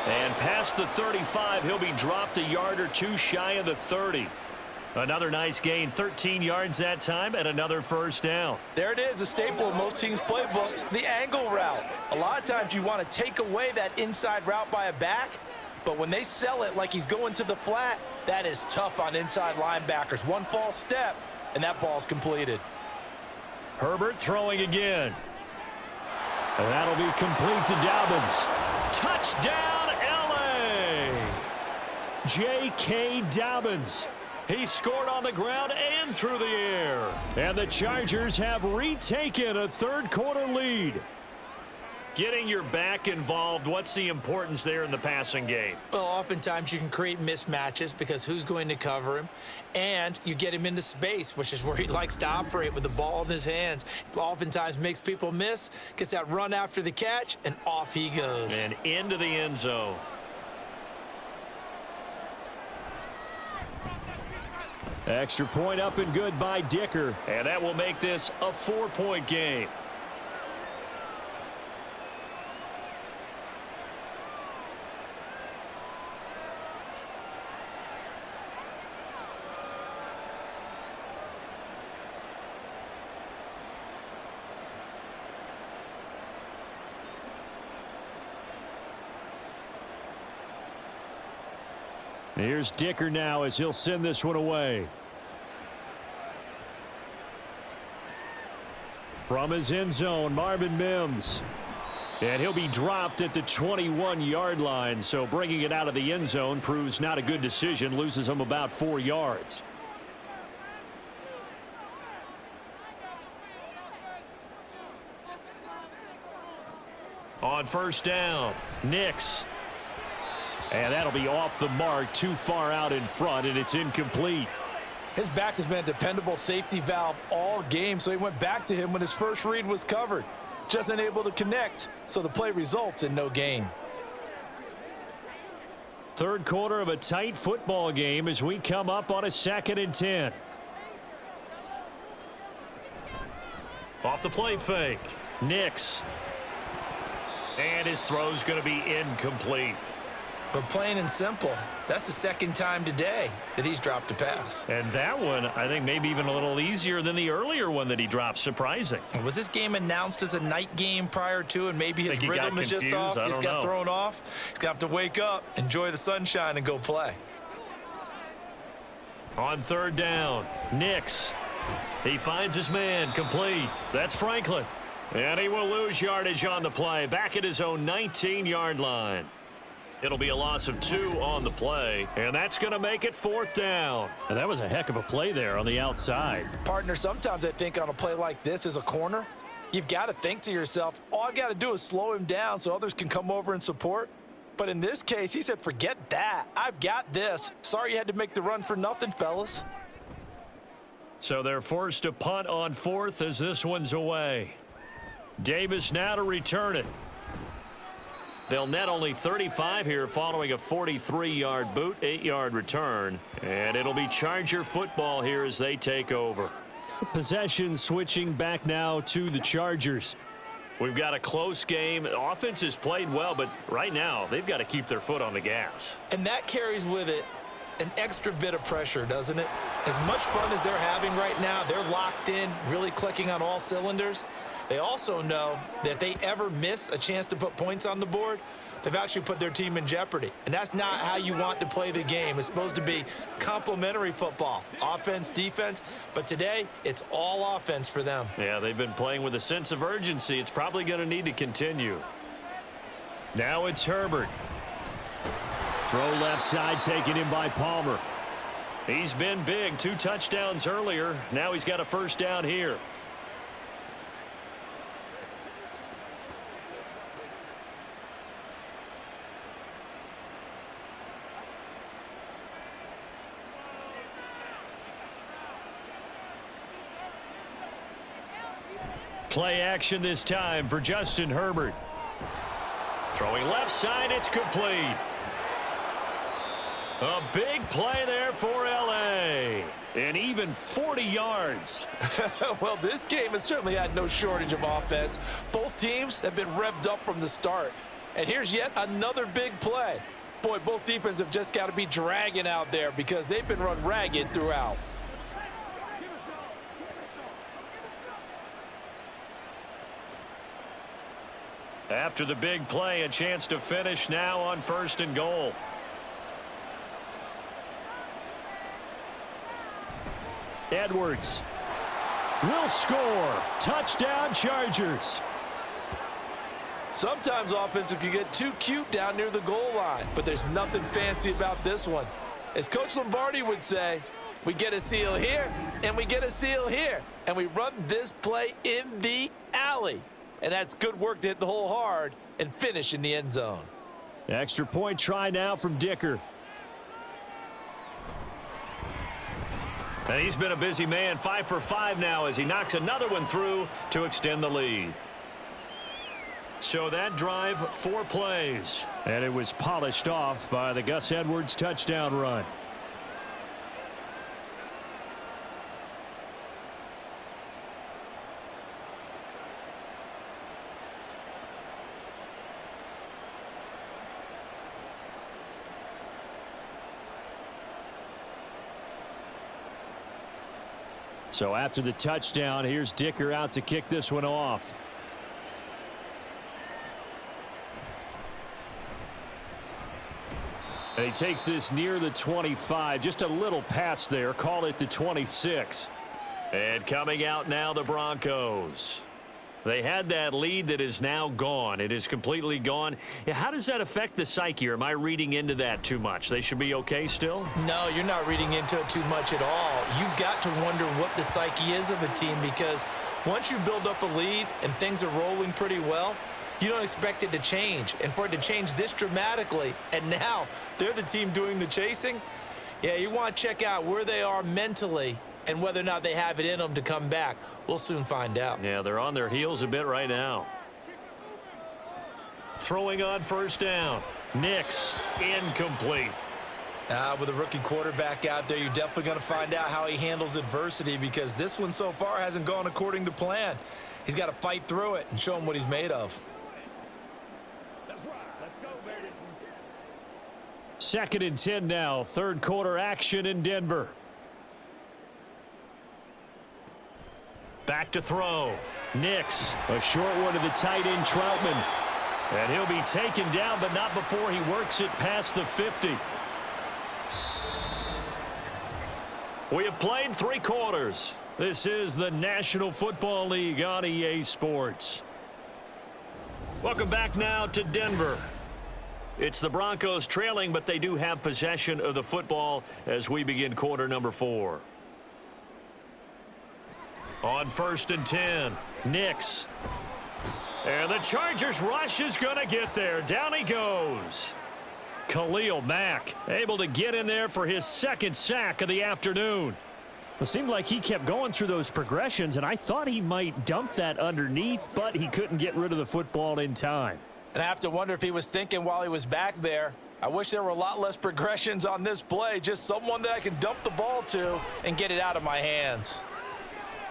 And past the 35, he'll be dropped a yard or two shy of the 30. Another nice gain, 13 yards that time, and another first down. There it is, a staple in most teams' playbooks, the angle route. A lot of times you want to take away that inside route by a back, but when they sell it like he's going to the flat, that is tough on inside linebackers. One false step, and that ball's completed. Herbert throwing again. And that'll be complete to Dobbins. Touchdown, L.A. J.K. Dobbins. He scored on the ground and through the air. And the Chargers have retaken a third quarter lead. Getting your back involved, what's the importance there in the passing game? Well, oftentimes you can create mismatches because who's going to cover him? And you get him into space, which is where he likes to operate with the ball in his hands. Oftentimes makes people miss, gets that run after the catch, and off he goes. And into the end zone. Extra point up and good by Dicker. And that will make this a 4-point game. Here's Dicker now as he'll send this one away. From his end zone, Marvin Mims. And he'll be dropped at the 21-yard line, so bringing it out of the end zone proves not a good decision, loses him about 4 yards. On first down, Nix. And that'll be off the mark, too far out in front, and it's incomplete. His back has been a dependable safety valve all game, so he went back to him when his first read was covered. Just unable to connect, so the play results in no gain. Third quarter of a tight football game as we come up on a 2nd and 10. Off the play fake. Nix. And his throw's going to be incomplete. But plain and simple, that's the second time today that he's dropped a pass. And that one, I think, maybe even a little easier than the earlier one that he dropped. Surprising. Was this game announced as a night game prior to, and maybe his rhythm is just off? He's got thrown off. He's going to have to wake up, enjoy the sunshine, and go play. On 3rd down, Nix. He finds his man, complete. That's Franklin. And he will lose yardage on the play, back at his own 19-yard line. It'll be a loss of 2 on the play, and that's going to make it 4th down. And that was a heck of a play there on the outside. Partner, sometimes I think on a play like this as a corner, you've got to think to yourself, all I got to do is slow him down so others can come over and support. But in this case, he said, forget that. I've got this. Sorry you had to make the run for nothing, fellas. So they're forced to punt on 4th as this one's away. Davis now to return it. They'll net only 35 here following a 43-yard boot, 8-yard return. And it'll be Charger football here as they take over. Possession switching back now to the Chargers. We've got a close game. The offense has played well, but right now they've got to keep their foot on the gas. And that carries with it an extra bit of pressure, doesn't it? As much fun as they're having right now, they're locked in, really clicking on all cylinders. They also know that if they ever miss a chance to put points on the board, they've actually put their team in jeopardy. And that's not how you want to play the game. It's supposed to be complementary football, offense, defense. But today, it's all offense for them. Yeah, they've been playing with a sense of urgency. It's probably going to need to continue. Now it's Herbert. Throw left side taken in by Palmer. He's been big. 2 touchdowns earlier. Now he's got a 1st down here. Play action this time for Justin Herbert. Throwing left side, it's complete. A big play there for L.A. And even 40 yards. Well, this game has certainly had no shortage of offense. Both teams have been revved up from the start. And here's yet another big play. Boy, both defenses have just got to be dragging out there because they've been run ragged throughout. After the big play, a chance to finish now on 1st and goal. Edwards will score. Touchdown, Chargers. Sometimes offenses can get too cute down near the goal line, but there's nothing fancy about this one. As Coach Lombardi would say, we get a seal here, and we get a seal here, and we run this play in the alley. And that's good work to hit the hole hard and finish in the end zone. Extra point try now from Dicker. And he's been a busy man, 5 for 5 now as he knocks another one through to extend the lead. So that drive, 4 plays. And it was polished off by the Gus Edwards touchdown run. So after the touchdown, here's Dicker out to kick this one off. And he takes this near the 25. Just a little pass there. Call it the 26. And coming out now, the Broncos. They had that lead that is now gone. It is completely gone. How does that affect the psyche? Or am I reading into that too much? They should be okay still? No, you're not reading into it too much at all. You've got to wonder what the psyche is of a team because once you build up a lead and things are rolling pretty well, you don't expect it to change. And for it to change this dramatically, and now they're the team doing the chasing, yeah, you want to check out where they are mentally and whether or not they have it in them to come back. We'll soon find out. Yeah, they're on their heels a bit right now. Throwing on 1st down. Nix, incomplete. With a rookie quarterback out there, you're definitely going to find out how he handles adversity, because this one so far hasn't gone according to plan. He's got to fight through it and show him what he's made of. That's right. Let's go, baby. 2nd and 10 now. Third quarter action in Denver. Back to throw. Nix, a short one to the tight end Troutman. And he'll be taken down, but not before he works it past the 50. We have played 3 quarters. This is the National Football League on EA Sports. Welcome back now to Denver. It's the Broncos trailing, but they do have possession of the football as we begin quarter number 4. On 1st and 10, Nix. And the Chargers rush is going to get there. Down he goes. Khalil Mack able to get in there for his 2nd sack of the afternoon. It seemed like he kept going through those progressions, and I thought he might dump that underneath, but he couldn't get rid of the football in time. And I have to wonder if he was thinking while he was back there, I wish there were a lot less progressions on this play, just someone that I can dump the ball to and get it out of my hands.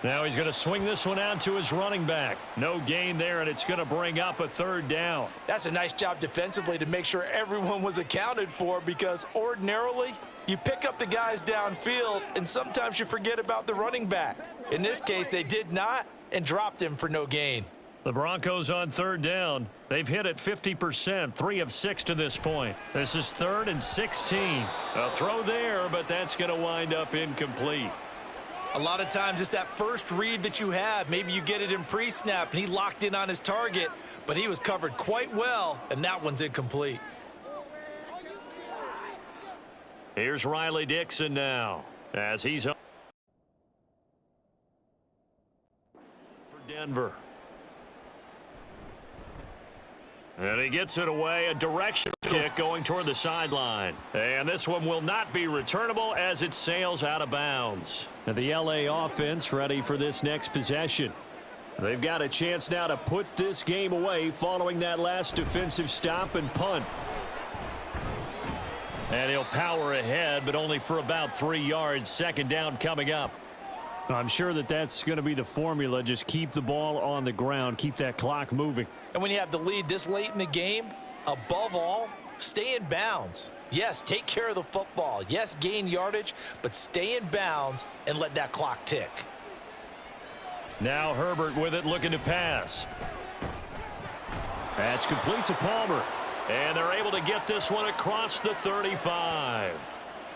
Now he's going to swing this one out to his running back. No gain there, and it's going to bring up a 3rd down. That's a nice job defensively to make sure everyone was accounted for, because ordinarily you pick up the guys downfield and sometimes you forget about the running back. In this case, they did not and dropped him for no gain. The Broncos on 3rd down. They've hit it 50%, 3 of 6 to this point. This is 3rd and 16. A throw there, but that's going to wind up incomplete. A lot of times it's that first read that you have. Maybe you get it in pre-snap and he locked in on his target, but he was covered quite well, and that one's incomplete. Here's Riley Dixon now as he's on for Denver. And he gets it away, a directional kick going toward the sideline. And this one will not be returnable as it sails out of bounds. And the LA offense ready for this next possession. They've got a chance now to put this game away following that last defensive stop and punt. And he'll power ahead, but only for about 3 yards. 2nd down coming up. I'm sure that that's going to be the formula. Just keep the ball on the ground. Keep that clock moving. And when you have the lead this late in the game, above all, stay in bounds. Yes, take care of the football. Yes, gain yardage, but stay in bounds and let that clock tick. Now Herbert with it, looking to pass. That's complete to Palmer. And they're able to get this one across the 35.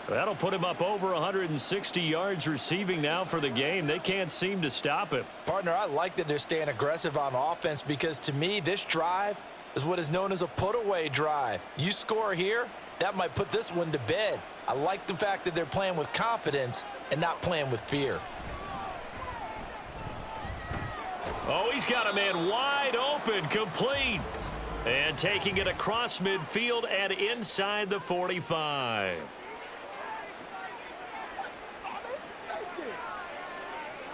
That'll put him up over 160 yards receiving now for the game. They can't seem to stop it. Partner, I like that they're staying aggressive on offense, because to me, this drive is what is known as a put-away drive. You score here, that might put this one to bed. I like the fact that they're playing with confidence and not playing with fear. Oh, he's got a man wide open, complete. And taking it across midfield and inside the 45.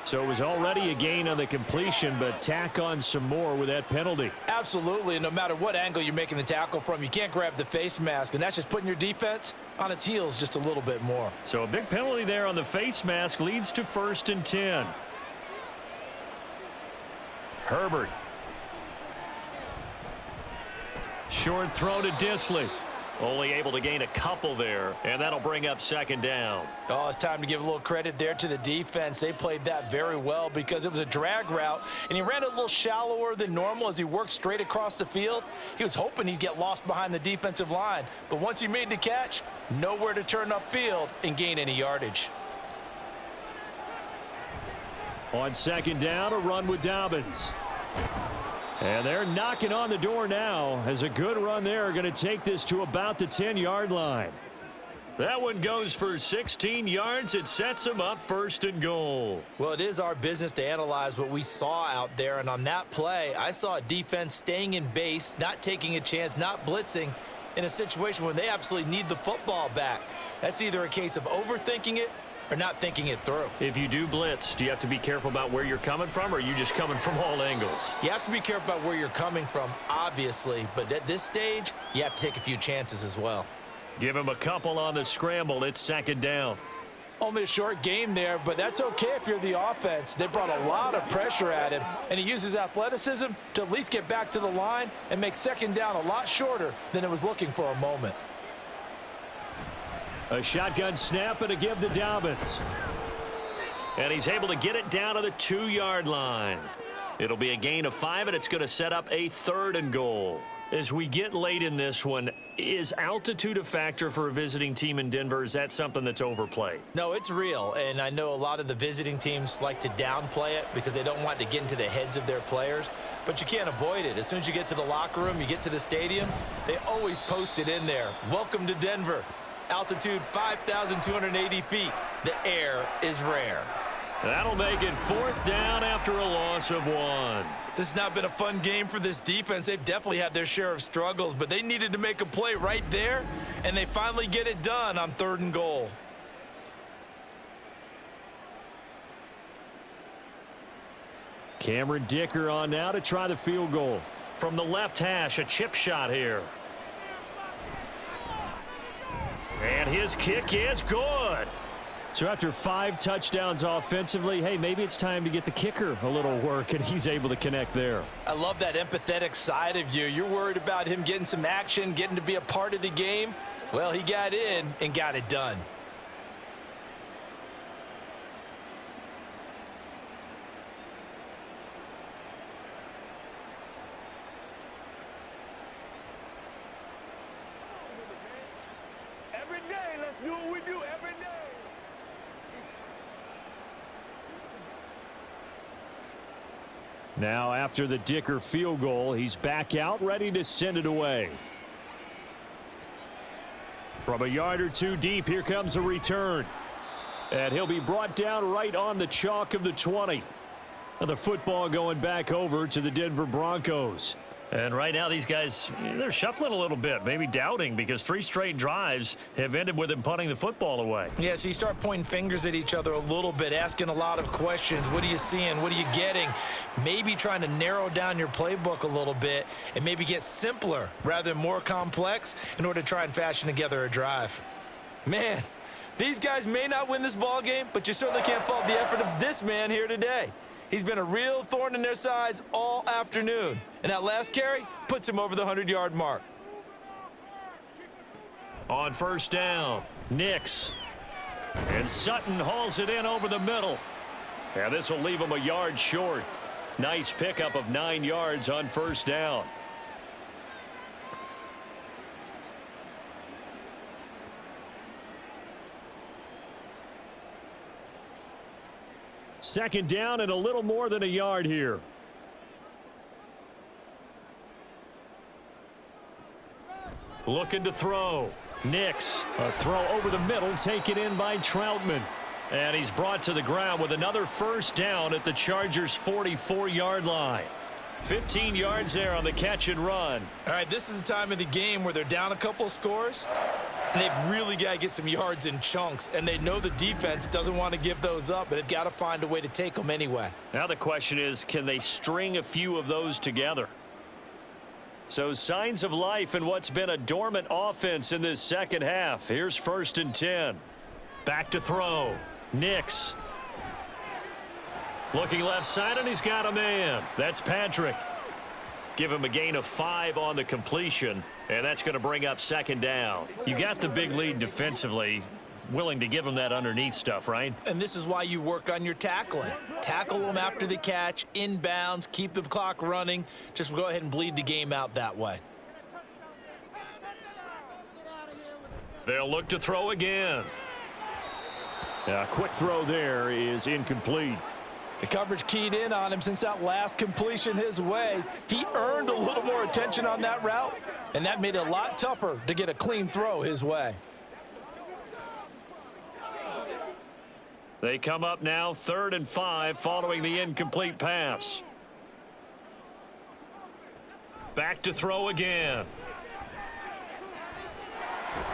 So it was already a gain on the completion, but tack on some more with that penalty. Absolutely. No matter what angle you're making the tackle from, you can't grab the face mask, and that's just putting your defense on its heels just a little bit more. So a big penalty there on the face mask leads to 1st and 10. Herbert. Short throw to Disley. Only able to gain a couple there, and that'll bring up 2nd down. Oh, it's time to give a little credit there to the defense. They played that very well, because it was a drag route, and he ran a little shallower than normal as he worked straight across the field. He was hoping he'd get lost behind the defensive line, but once he made the catch, nowhere to turn upfield and gain any yardage. On 2nd down, a run with Dobbins. And they're knocking on the door now as a good run there. Going to take this to about the 10-yard line. That one goes for 16 yards. It sets them up 1st and goal. Well, it is our business to analyze what we saw out there. And on that play, I saw a defense staying in base, not taking a chance, not blitzing in a situation where they absolutely need the football back. That's either a case of overthinking it or not thinking it through. If you do blitz, do you have to be careful about where you're coming from, or are you just coming from all angles? You have to be careful about where you're coming from, obviously, but at this stage, you have to take a few chances as well. Give him a couple on the scramble. It's second down. Only a short game there, but that's okay if you're the offense. They brought a lot of pressure at him, and he uses athleticism to at least get back to the line and make second down a lot shorter than it was looking for a moment. A shotgun snap and a give to Dobbins. And he's able to get it down to the 2-yard line. It'll be a gain of 5, and it's going to set up a 3rd and goal. As we get late in this one, is altitude a factor for a visiting team in Denver? Is that something that's overplayed? No, it's real, and I know a lot of the visiting teams like to downplay it because they don't want to get into the heads of their players, but you can't avoid it. As soon as you get to the locker room, you get to the stadium, they always post it in there. Welcome to Denver. Altitude 5,280 feet. The air is rare. That'll make it 4th down after a loss of 1. This has not been a fun game for this defense. They've definitely had their share of struggles, but they needed to make a play right there, and they finally get it done on 3rd and goal. Cameron Dicker on now to try the field goal. From the left hash, a chip shot here. And his kick is good. So after 5 touchdowns offensively, hey, maybe it's time to get the kicker a little work, and he's able to connect there. I love that empathetic side of you. You're worried about him getting some action, getting to be a part of the game. Well, he got in and got it done. Every day, let's do what we do every day. Now after the Dicker field goal, he's back out ready to send it away. From a yard or 2 deep, here comes a return. And he'll be brought down right on the chalk of the 20. Now the football going back over to the Denver Broncos. And right now these guys, they're shuffling a little bit, maybe doubting, because 3 straight drives have ended with them punting the football away. Yeah, so you start pointing fingers at each other a little bit, asking a lot of questions. What are you seeing? What are you getting? Maybe trying to narrow down your playbook a little bit and maybe get simpler rather than more complex in order to try and fashion together a drive. Man, these guys may not win this ball game, but you certainly can't fault the effort of this man here today. He's been a real thorn in their sides all afternoon. And that last carry puts him over the 100-yard mark. On 1st down, Nix. And Sutton hauls it in over the middle. And this will leave him a yard short. Nice pickup of 9 yards on 1st down. Second down and a little more than a yard here. Looking to throw. Nix. A throw over the middle, taken in by Troutman. And he's brought to the ground with another 1st down at the Chargers' 44-yard line. 15 yards there on the catch and run. All right, this is the time of the game where they're down a couple of scores, and they've really got to get some yards in chunks, and they know the defense doesn't want to give those up, but they've got to find a way to take them anyway. Now the question is, can they string a few of those together? So signs of life in what's been a dormant offense in this second half. Here's 1st and 10. Back to throw. Nix. Looking left side, and he's got a man. That's Patrick. Give him a gain of 5 on the completion, and that's going to bring up 2nd down. You got the big lead defensively. Willing to give him that underneath stuff, right? And this is why you work on your tackling. Tackle them after the catch, inbounds, keep the clock running. Just go ahead and bleed the game out that way. They'll look to throw again. A quick throw there is incomplete. The coverage keyed in on him since that last completion his way. He earned a little more attention on that route, and that made it a lot tougher to get a clean throw his way. They come up now 3rd and 5 following the incomplete pass. Back to throw again.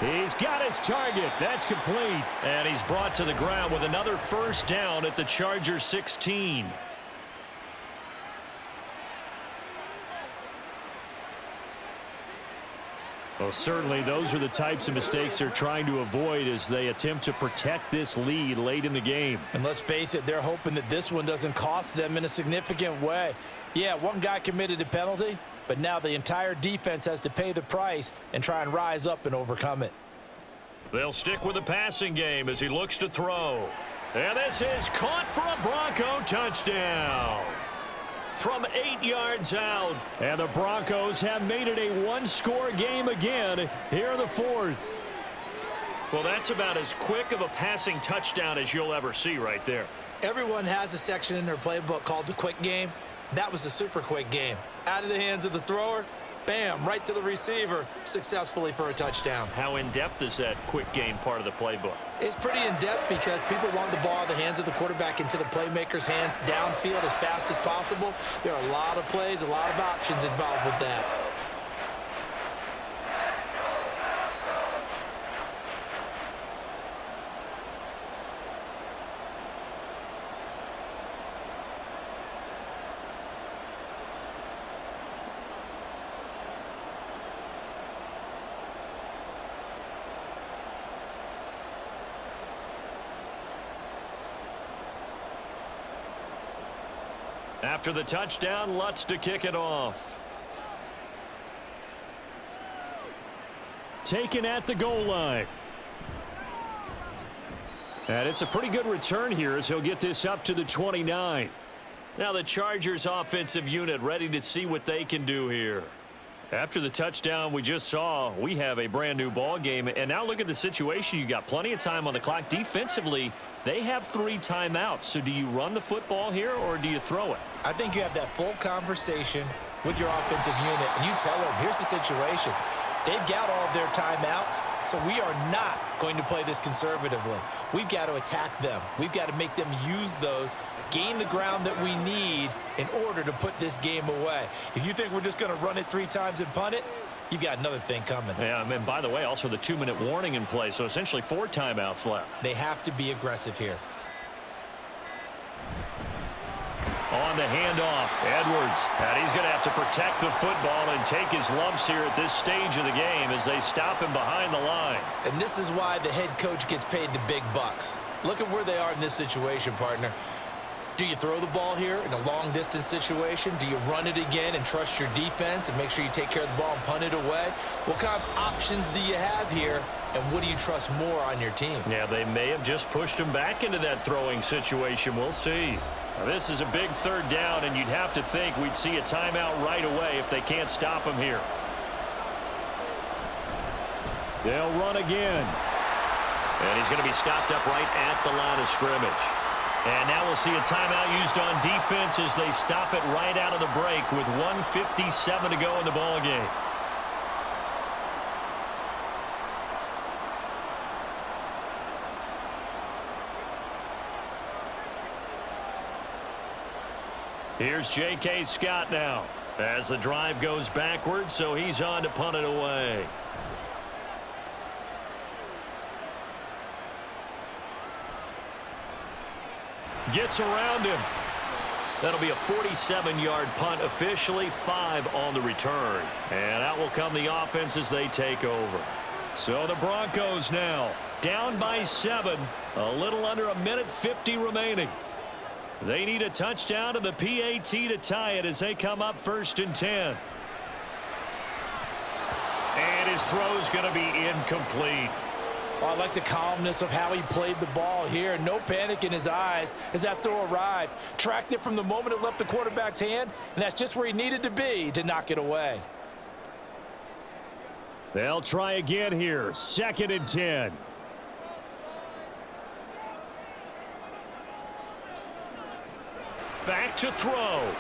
He's got his target. That's complete. And he's brought to the ground with another first down at the Chargers 16. Well, certainly those are the types of mistakes they're trying to avoid as they attempt to protect this lead late in the game. And let's face it, they're hoping that this one doesn't cost them in a significant way. Yeah, one guy committed a penalty, but now the entire defense has to pay the price and try and rise up and overcome it. They'll stick with the passing game as he looks to throw. And this is caught for a Bronco touchdown from 8 yards out. And the Broncos have made it a one-score game again here in the fourth. Well, that's about as quick of a passing touchdown as you'll ever see right there. Everyone has a section in their playbook called the quick game. That was a super quick game. Out of the hands of the thrower, bam, right to the receiver, successfully for a touchdown. How in-depth is that quick game part of the playbook? It's pretty in-depth because people want the ball out of the hands of the quarterback into the playmaker's hands downfield as fast as possible. There are a lot of plays, a lot of options involved with that. After the touchdown, Lutz to kick it off. Taken at the goal line. And it's a pretty good return here as he'll get this up to the 29. Now the Chargers offensive unit ready to see what they can do here. After the touchdown we just saw, we have a brand new ball game. And now look at the situation. You got plenty of time on the clock. Defensively, they have 3 timeouts. So do you run the football here or do you throw it? I think you have that full conversation with your offensive unit, and you tell them, here's the situation. They've got all of their timeouts, so we are not going to play this conservatively. We've got to attack them. We've got to make them use those, gain the ground that we need in order to put this game away. If you think we're just going to run it 3 times and punt it, you've got another thing coming. Yeah, and by the way, also the 2-minute warning in play, so essentially 4 timeouts left. They have to be aggressive here. On the handoff, Edwards. And he's going to have to protect the football and take his lumps here at this stage of the game as they stop him behind the line. And this is why the head coach gets paid the big bucks. Look at where they are in this situation, partner. Do you throw the ball here in a long-distance situation? Do you run it again and trust your defense and make sure you take care of the ball and punt it away? What kind of options do you have here, and what do you trust more on your team? Yeah, they may have just pushed him back into that throwing situation. We'll see. Now, this is a big 3rd down, and you'd have to think we'd see a timeout right away if they can't stop him here. They'll run again. And he's going to be stopped up right at the line of scrimmage. And now we'll see a timeout used on defense as they stop it right out of the break with 1:57 to go in the ball game. Here's J.K. Scott now as the drive goes backwards, so he's on to punt it away. Gets around him. That'll be a 47-yard punt, officially 5 on the return. And out will come the offense as they take over. So the Broncos now down by 7, a little under 1:50 remaining. They need a touchdown to the PAT to tie it as they come up 1st and 10. And his throw's going to be incomplete. Well, I like the calmness of how he played the ball here. No panic in his eyes as that throw arrived. Tracked it from the moment it left the quarterback's hand, and that's just where he needed to be to knock it away. They'll try again here. 2nd and 10. Back to throw.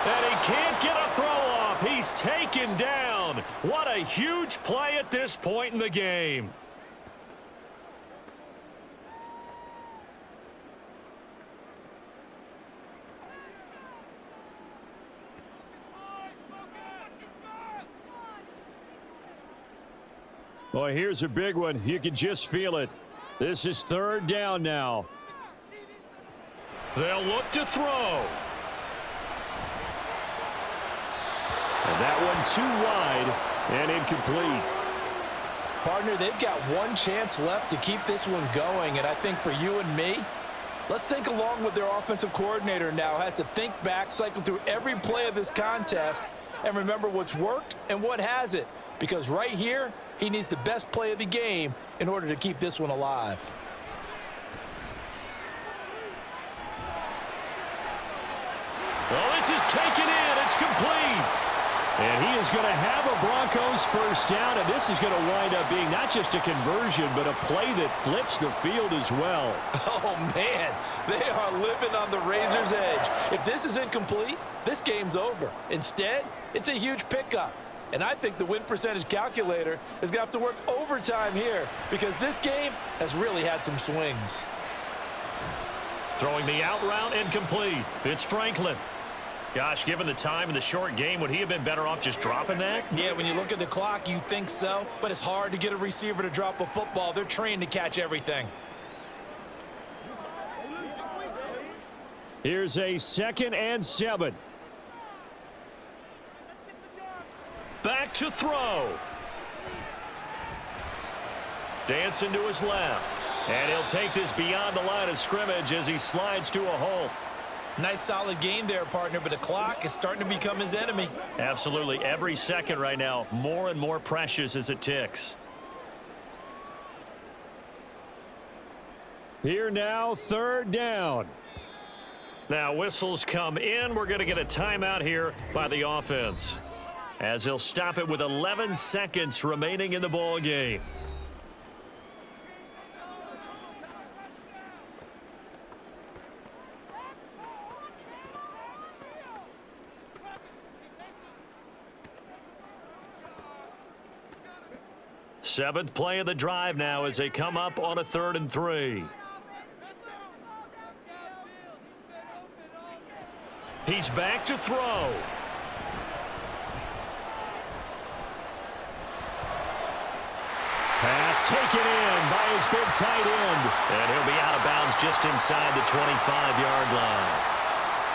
And he can't get a throw off. He's taken down. What a huge play at this point in the game. Well, here's a big one. You can just feel it. This is third down now. They'll look to throw. And that one too wide and incomplete. Partner, they've got one chance left to keep this one going, and I think for you and me, let's think along with their offensive coordinator now. Has to think back, cycle through every play of this contest, and remember what's worked and what hasn't. Because right here, he needs the best play of the game in order to keep this one alive. Well, this is taken in. It's complete. And he is going to have a Broncos first down, and this is going to wind up being not just a conversion, but a play that flips the field as well. Oh, man, they are living on the razor's edge. If this is incomplete, this game's over. Instead, it's a huge pickup. And I think the win percentage calculator is going to have to work overtime here because this game has really had some swings. Throwing the out route incomplete. It's Franklin. Gosh, given the time and the short game, would he have been better off just dropping that? Yeah, when you look at the clock, you think so, but it's hard to get a receiver to drop a football. They're trained to catch everything. Here's a 2nd and 7. Back to throw. Dancing to his left. And he'll take this beyond the line of scrimmage as he slides to a halt. Nice solid game there, partner, but the clock is starting to become his enemy. Absolutely. Every second right now, more and more precious as it ticks. Here now, third down. Now whistles come in. We're going to get a timeout here by the offense, as he'll stop it with 11 seconds remaining in the ball game. Seventh play of the drive now as they come up on a 3rd and 3. He's back to throw. Pass taken in by his big tight end. And he'll be out of bounds just inside the 25-yard line.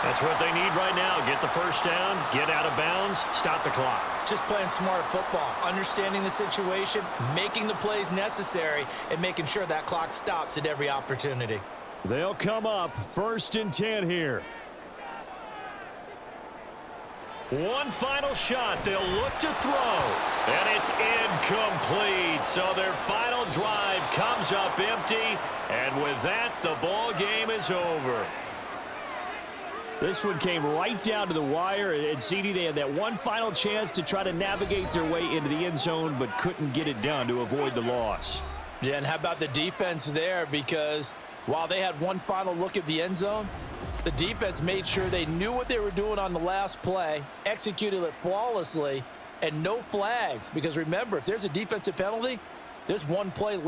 That's what they need right now. Get the first down, get out of bounds, stop the clock. Just playing smart football, understanding the situation, making the plays necessary, and making sure that clock stops at every opportunity. They'll come up 1st and 10 here. One final shot. They'll look to throw. And it's incomplete. So their final drive comes up empty. And with that, the ball game is over. This one came right down to the wire, and CD, they had that one final chance to try to navigate their way into the end zone, but couldn't get it done to avoid the loss. Yeah, and how about the defense there? Because while they had one final look at the end zone, the defense made sure they knew what they were doing on the last play, executed it flawlessly, and no flags. Because remember, if there's a defensive penalty, there's one play left.